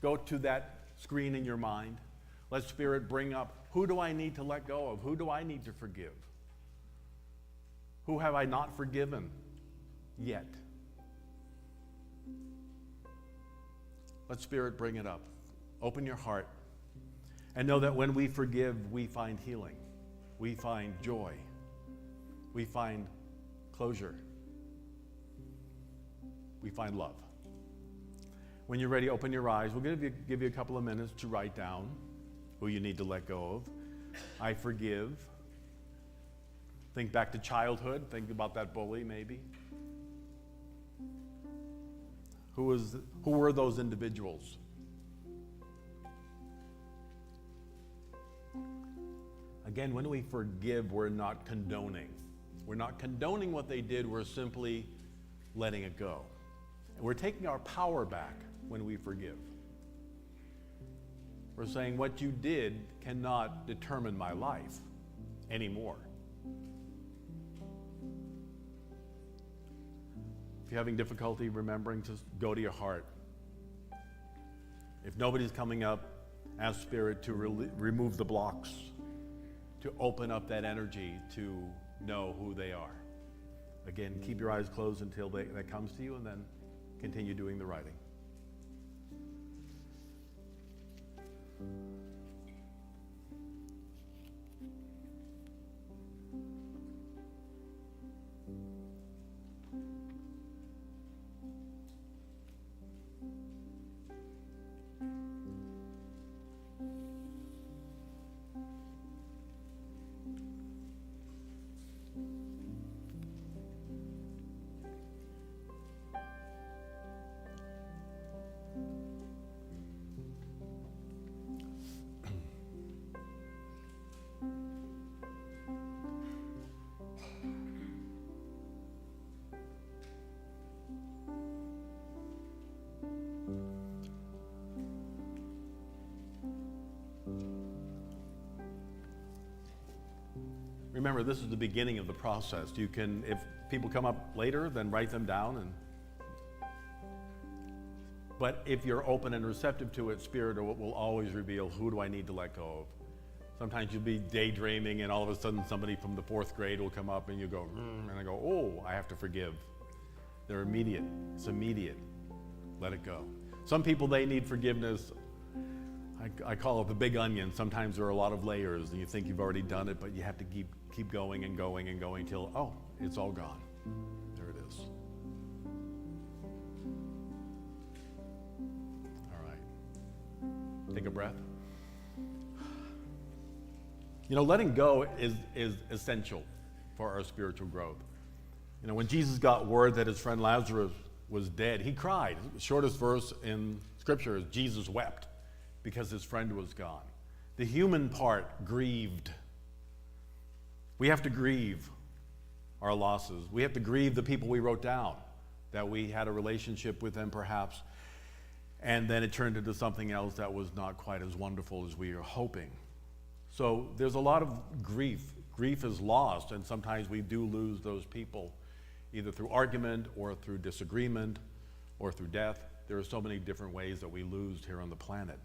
Go to that screen in your mind. Let Spirit bring up, who do I need to let go of? Who do I need to forgive? Who have I not forgiven yet? Let Spirit bring it up. Open your heart. And know that when we forgive, we find healing. We find joy. We find closure. We find love. When you're ready, open your eyes. We'll give you a couple of minutes to write down who you need to let go of. I forgive. Think back to childhood. Think about that bully, maybe. Who were those individuals? Again, when we forgive, we're not condoning. We're not condoning what they did. We're simply letting it go. And we're taking our power back when we forgive. We're saying what you did cannot determine my life anymore. If you're having difficulty remembering, just go to your heart. If nobody's coming up, ask Spirit to remove the blocks, to open up that energy to know who they are. Again, keep your eyes closed until that comes to you, and then continue doing the writing. Remember, this is the beginning of the process. You can, if people come up later, then write them down. But if you're open and receptive to it, Spirit will always reveal, who do I need to let go of? Sometimes you'll be daydreaming, and all of a sudden somebody from the 4th grade will come up, and you go, and I go, oh, I have to forgive. They're immediate. It's immediate. Let it go. Some people, they need forgiveness. I call it the big onion. Sometimes there are a lot of layers, and you think you've already done it, but you have to keep going and going and going till, oh, it's all gone. There it is. All right. Take a breath. You know, letting go is essential for our spiritual growth. You know, when Jesus got word that his friend Lazarus was dead, he cried. The shortest verse in Scripture is Jesus wept because his friend was gone. The human part grieved. We have to grieve our losses. We have to grieve the people we wrote down, that we had a relationship with them perhaps, and then it turned into something else that was not quite as wonderful as we were hoping. So there's a lot of grief. Grief is lost, and sometimes we do lose those people, either through argument or through disagreement or through death. There are so many different ways that we lose here on the planet.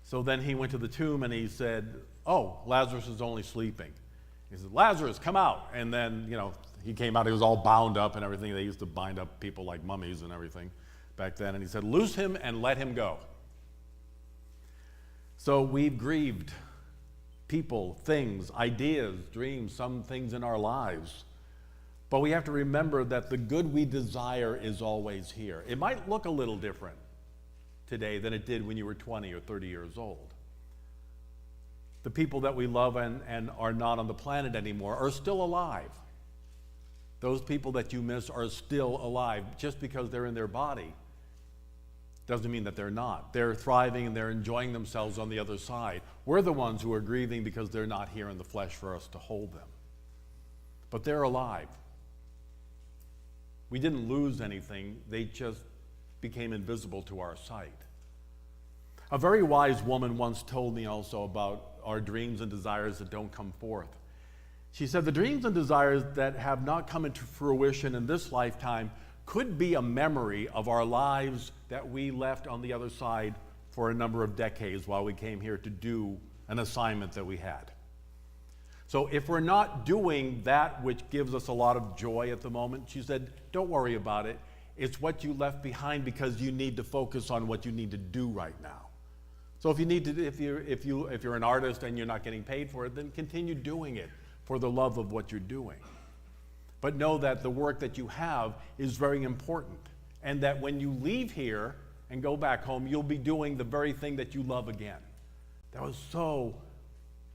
So then he went to the tomb and he said, oh, Lazarus is only sleeping. He said, Lazarus, come out. And then, you know, he came out, he was all bound up and everything. They used to bind up people like mummies and everything back then. And he said, loose him and let him go. So we've grieved people, things, ideas, dreams, some things in our lives. But we have to remember that the good we desire is always here. It might look a little different today than it did when you were 20 or 30 years old. The people that we love and are not on the planet anymore are still alive. Those people that you miss are still alive. Just because they're in their body doesn't mean that they're not. They're thriving and they're enjoying themselves on the other side. We're the ones who are grieving because they're not here in the flesh for us to hold them. But they're alive. We didn't lose anything. They just became invisible to our sight. A very wise woman once told me also about our dreams and desires that don't come forth. She said, the dreams and desires that have not come into fruition in this lifetime could be a memory of our lives that we left on the other side for a number of decades while we came here to do an assignment that we had. So if we're not doing that which gives us a lot of joy at the moment, she said, don't worry about it. It's what you left behind because you need to focus on what you need to do right now. So if you're an artist and you're not getting paid for it, then continue doing it for the love of what you're doing. But know that the work that you have is very important, and that when you leave here and go back home, you'll be doing the very thing that you love again. That was so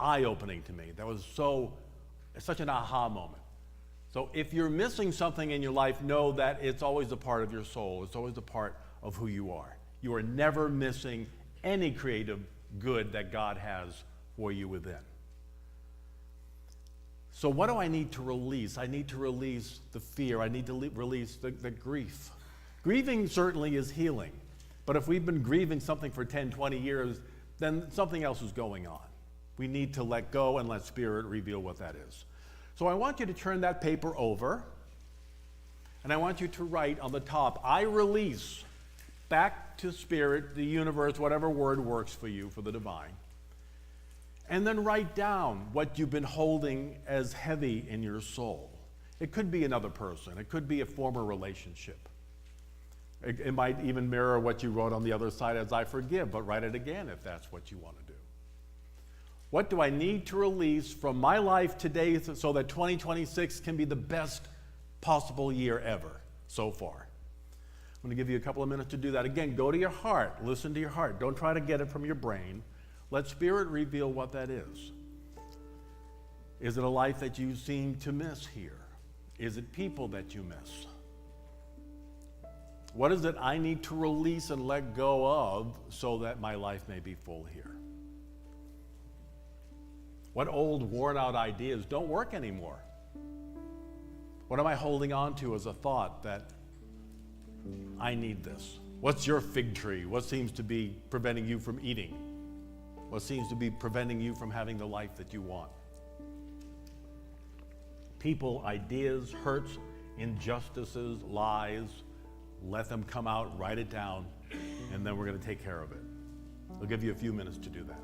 eye-opening to me. That was such an aha moment. So if you're missing something in your life, know that it's always a part of your soul. It's always a part of who you are. You are never missing any creative good that God has for you within. So what do I need to release? I need to release the fear. I need to release the grief. Grieving certainly is healing. But if we've been grieving something for 10, 20 years, then something else is going on. We need to let go and let Spirit reveal what that is. So I want you to turn that paper over, and I want you to write on the top, I release back to Spirit, the universe, whatever word works for you, for the divine. And then write down what you've been holding as heavy in your soul. It could be another person. It could be a former relationship. It might even mirror what you wrote on the other side as I forgive, but write it again if that's what you want to do. What do I need to release from my life today so that 2026 can be the best possible year ever so far? I'm going to give you a couple of minutes to do that. Again, go to your heart. Listen to your heart. Don't try to get it from your brain. Let Spirit reveal what that is. Is it a life that you seem to miss here? Is it people that you miss? What is it I need to release and let go of so that my life may be full here? What old, worn-out ideas don't work anymore? What am I holding on to as a thought that I need this? What's your fig tree? What seems to be preventing you from eating? What seems to be preventing you from having the life that you want? People, ideas, hurts, injustices, lies, let them come out, write it down, and then we're going to take care of it. I'll give you a few minutes to do that.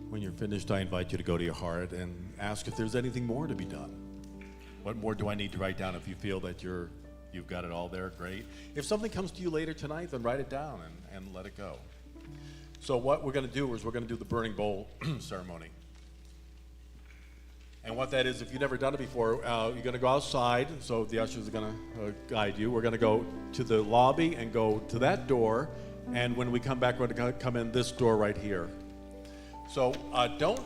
When you're finished, I invite you to go to your heart and ask if there's anything more to be done. What more do I need to write down? If you feel that you've got it all there, great. If something comes to you later tonight, then write it down and let it go. So what we're going to do is we're going to do the burning bowl ceremony. And what that is, if you've never done it before, you're going to go outside. So the ushers are going to guide you. We're going to go to the lobby and go to that door. And when we come back, we're going to come in this door right here. So don't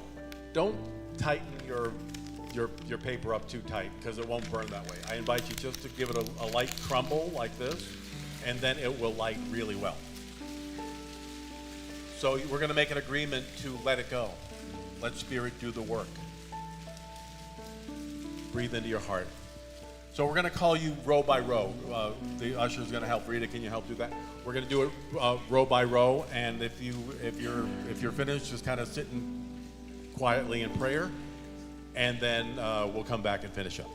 tighten your paper up too tight because it won't burn that way. I invite you just to give it a light crumble like this, and then it will light really well. So we're going to make an agreement to let it go. Let Spirit do the work. Breathe into your heart. So we're going to call you row by row. The usher is going to help. Rita, can you help do that? We're going to do it row by row, and if you're finished, just kind of sitting quietly in prayer, and then we'll come back and finish up.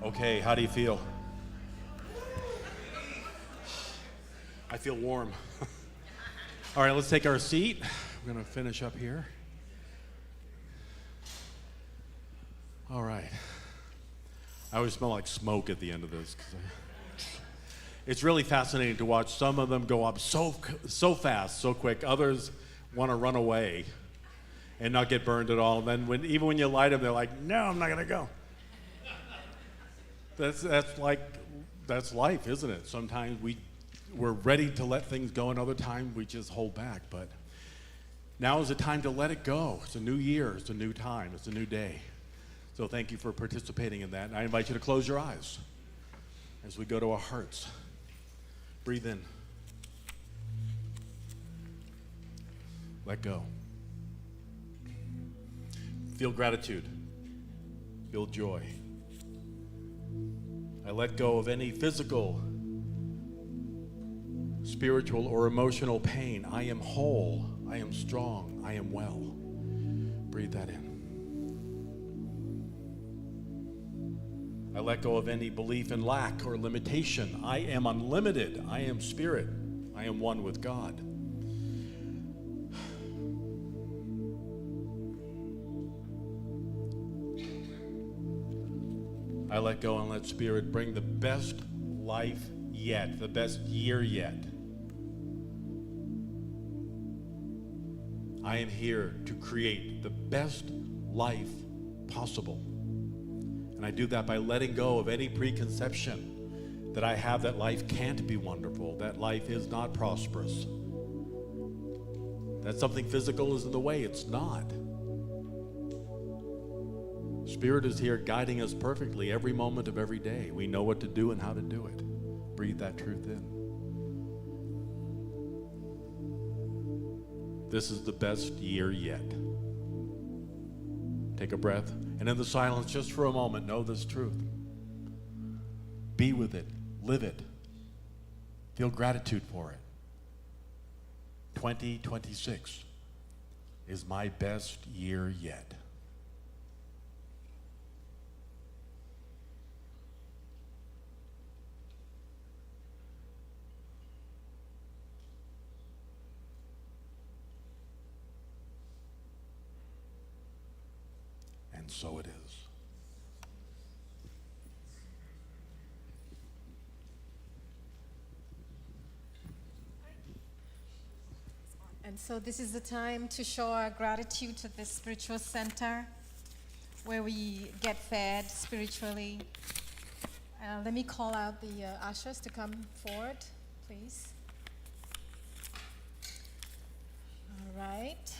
Okay, how do you feel? I feel warm. All right, let's take our seat. We're going to finish up here. All right. I always smell like smoke at the end of this. It's really fascinating to watch some of them go up so fast, so quick. Others want to run away and not get burned at all. And then even when you light them, they're like, no, I'm not going to go. That's life, isn't it? Sometimes we're ready to let things go, and other times we just hold back. But now is the time to let it go. It's a new year. It's a new time. It's a new day. So thank you for participating in that. And I invite you to close your eyes as we go to our hearts. Breathe in. Let go. Feel gratitude. Feel joy. I let go of any physical, spiritual, or emotional pain. I am whole. I am strong. I am well. Breathe that in. I let go of any belief in lack or limitation. I am unlimited. I am spirit. I am one with God. I let go and let Spirit bring the best life yet, the best year yet. I am here to create the best life possible. And I do that by letting go of any preconception that I have that life can't be wonderful, that life is not prosperous, that something physical is in the way. It's not. Spirit is here guiding us perfectly every moment of every day. We know what to do and how to do it. Breathe that truth in. This is the best year yet. Take a breath And in the silence, just for a moment, know this truth. Be with it. Live it. Feel gratitude for it. 2026 is my best year yet. And so it is. And so this is the time to show our gratitude to this spiritual center where we get fed spiritually. Let me call out the ushers to come forward, please. All right.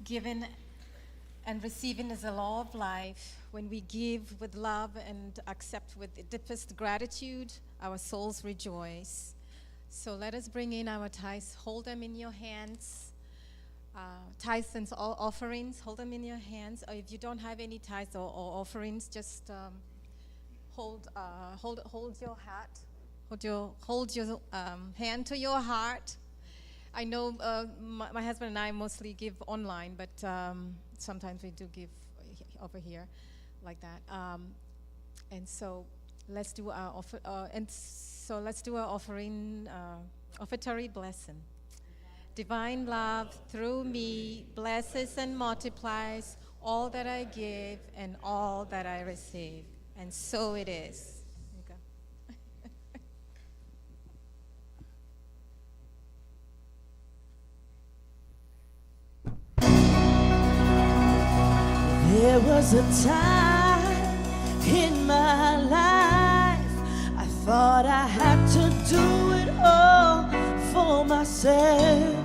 Giving and receiving is a law of life. When we give with love and accept with the deepest gratitude, our souls rejoice. So let us bring in our tithes. Hold them in your hands. Tithes and all offerings, hold them in your hands. Or if you don't have any tithes or offerings, just hold your heart. Hold your hand to your heart. I know my husband and I mostly give online, but sometimes we do give over here like that. And so let's do our offer. So let's do our offering, offertory blessing. Divine love through me blesses and multiplies all that I give and all that I receive. And so it is. There you go. There was a time in my life I thought I had to do it all for myself.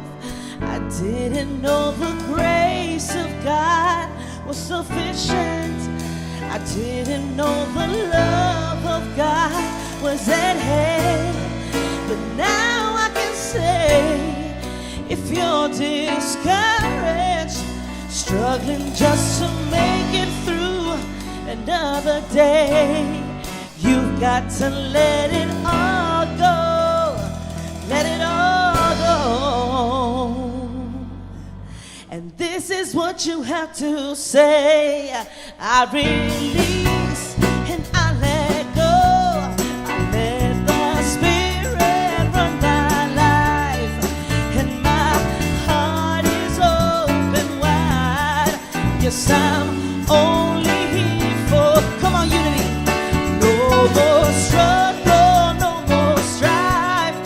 I didn't know the grace of God was sufficient. I didn't know the love of God was at hand. But now I can say, if you're discouraged, struggling just to make it through another day, you've got to let it all go, let it all go. And this is what you have to say: I release and I let go. I let the Spirit run my life, and my heart is open wide. Yes, I'm only here for, come on, unity. No more struggle, no more strife.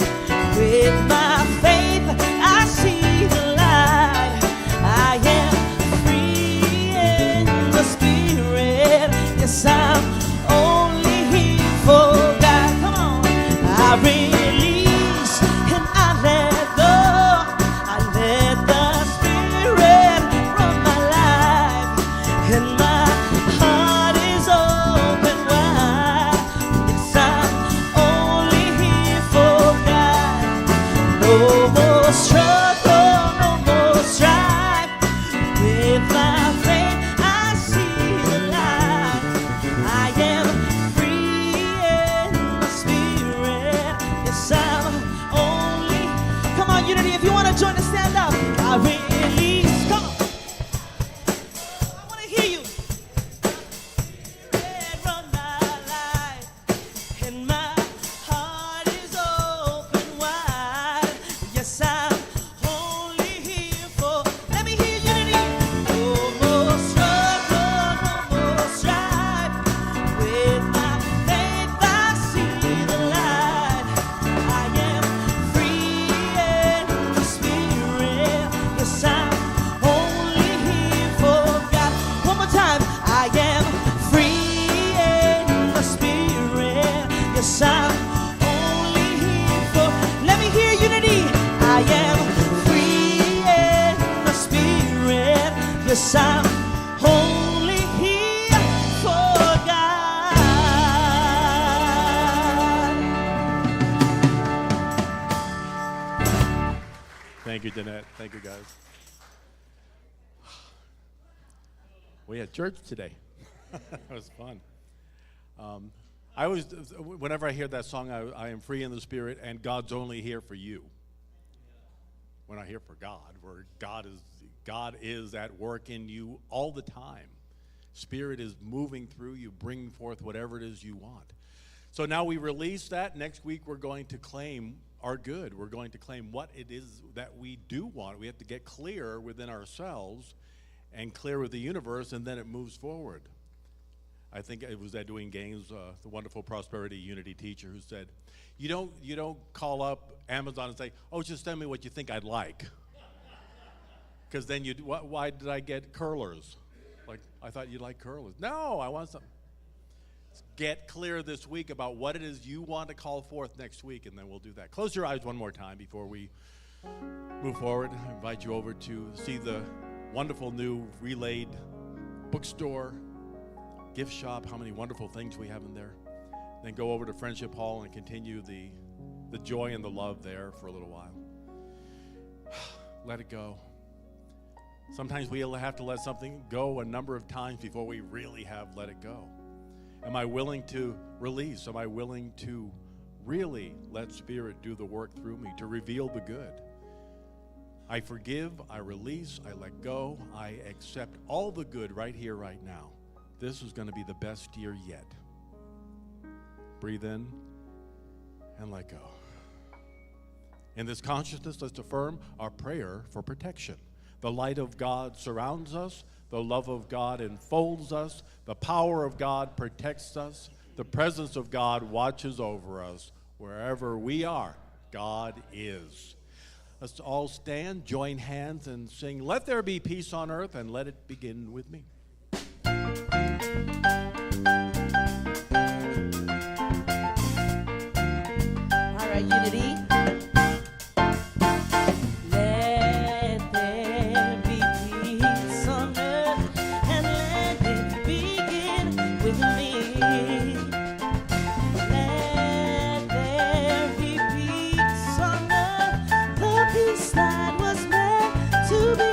With my faith, I see the light. I am free in the Spirit. Yes, I'm only here for God. Come on. I release and I let go. I let the Spirit run my life, and my heart is open wide. Yes, I'm only here for God. No more struggle, no more strife. With my faith, I see the light. I am free in the Spirit. Yes, I'm only. Come on, unity, if you want to join us, stand up. I release. Come on. I want to hear you. Spirit run my life, and my heart is open wide. Yes, I'm only here for. Let me hear unity. No more struggle, no more strife. With my faith, I see the light. I am free in the Spirit. Yes, I'm only here for God. One more time. I am free in the Spirit. Yes, I'm only here for. Let me hear unity. I am free in the Spirit. Yes, I'm only here for God. Thank you, Danette. Thank you, guys. We had church today. It was fun. Whenever I hear that song, I am free in the Spirit, and God's only here for you. We're not here for God. God is at work in you all the time. Spirit is moving through you, bringing forth whatever it is you want. So now we release that. Next week we're going to claim our good. We're going to claim what it is that we do want. We have to get clear within ourselves and clear with the universe, and then it moves forward. I think it was Edwin Gaines, the wonderful prosperity unity teacher, who said, you don't call up Amazon and say, oh, just send me what you think I'd like. Because then why did I get curlers? Like, I thought you'd like curlers. No, I want something. Get clear this week about what it is you want to call forth next week, and then we'll do that. Close your eyes one more time before we move forward. I invite you over to see the wonderful new Relayed bookstore, gift shop, how many wonderful things we have in there. Then go over to Friendship Hall and continue the joy and the love there for a little while. Let it go. Sometimes we have to let something go a number of times before we really have let it go. Am I willing to release? Am I willing to really let Spirit do the work through me, to reveal the good? I forgive, I release, I let go, I accept all the good right here, right now. This is going to be the best year yet. Breathe in and let go. In this consciousness, let's affirm our prayer for protection. The light of God surrounds us. The love of God enfolds us. The power of God protects us. The presence of God watches over us. Wherever we are, God is. Let's all stand, join hands, and sing, "Let there be peace on earth," and let it begin with me. All right, unity. Let there be peace on earth, and let it begin with me. Let there be peace on earth, the peace that was meant to be.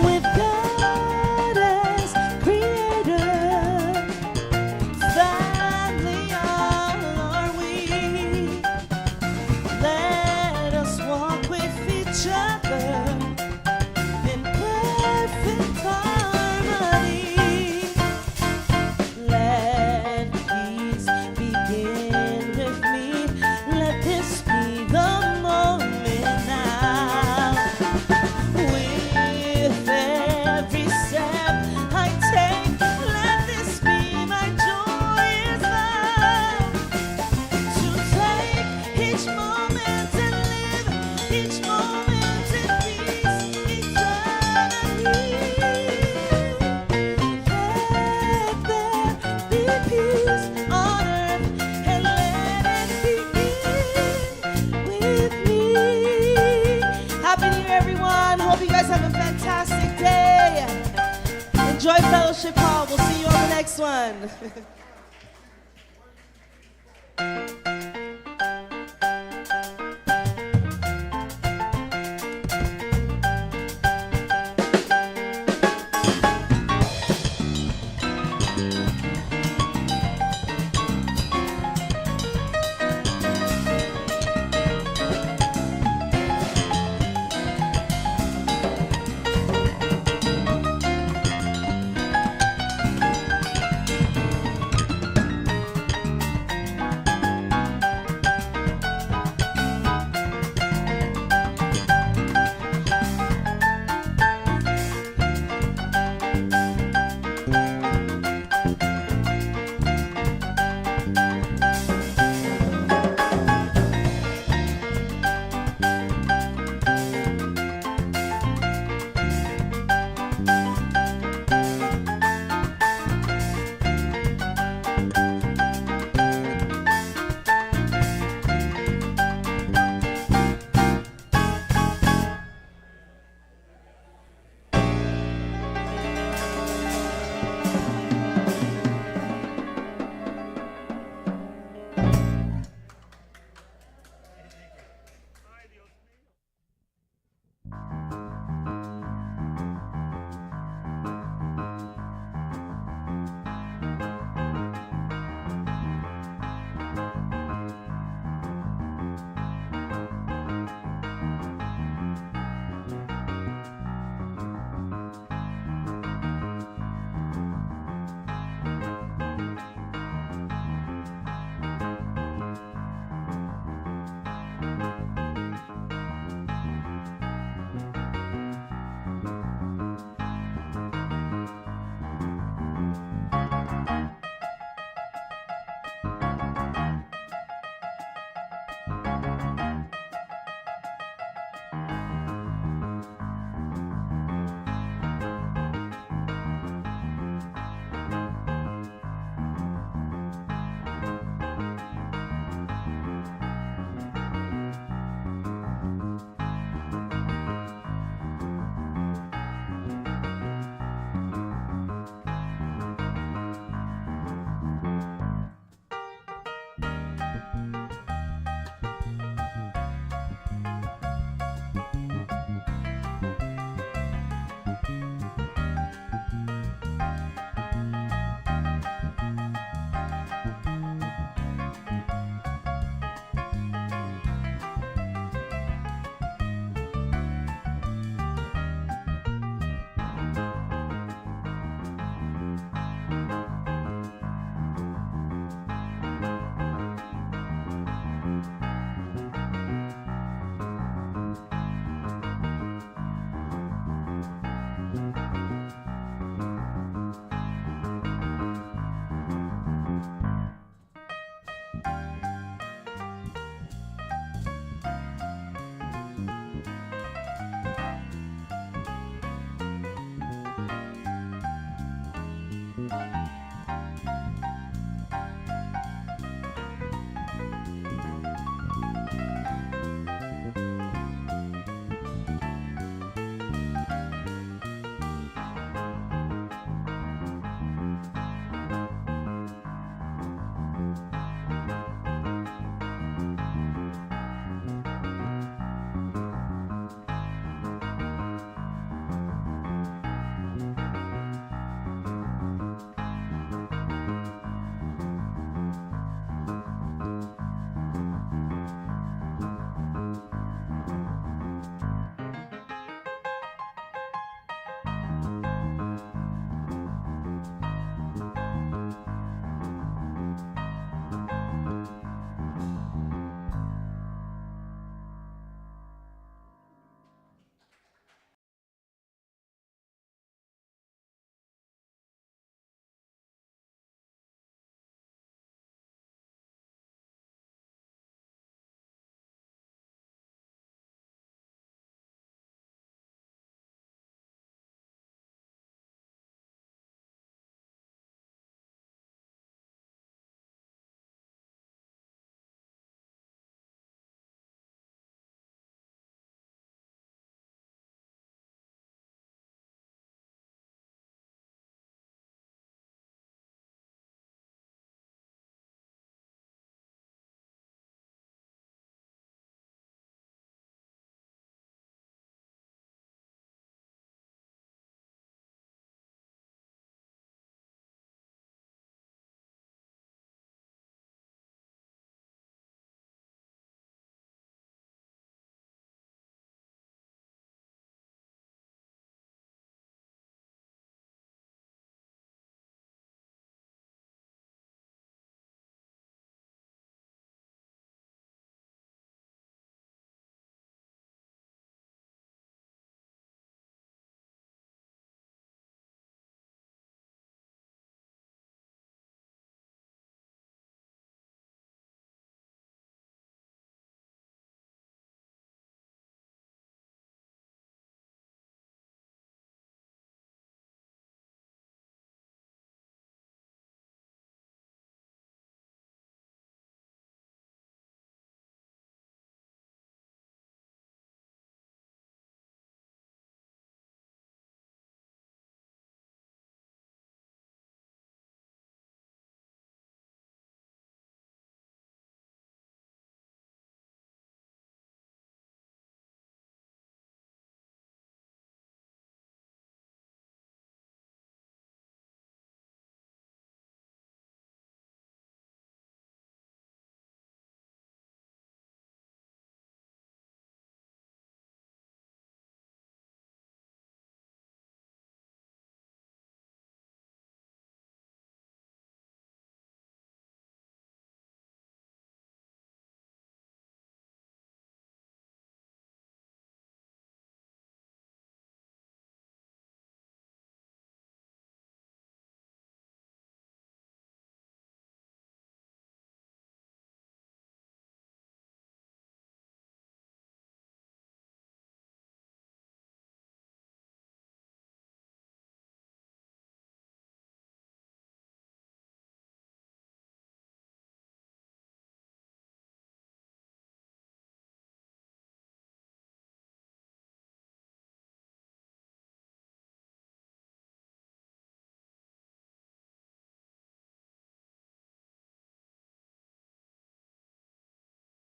With God as creator, family are we. Let us walk with each other in perfect harmony. Let peace begin with me. Let this be the moment now. With every step I take, let this be my joyous vow. To take each moment and live each moment in peace eternally. Let there be peace on earth, and let it begin with me. Happy New Year, everyone. Hope you guys have a fantastic day. Enjoy Fellowship Hall. We'll see you on the next one.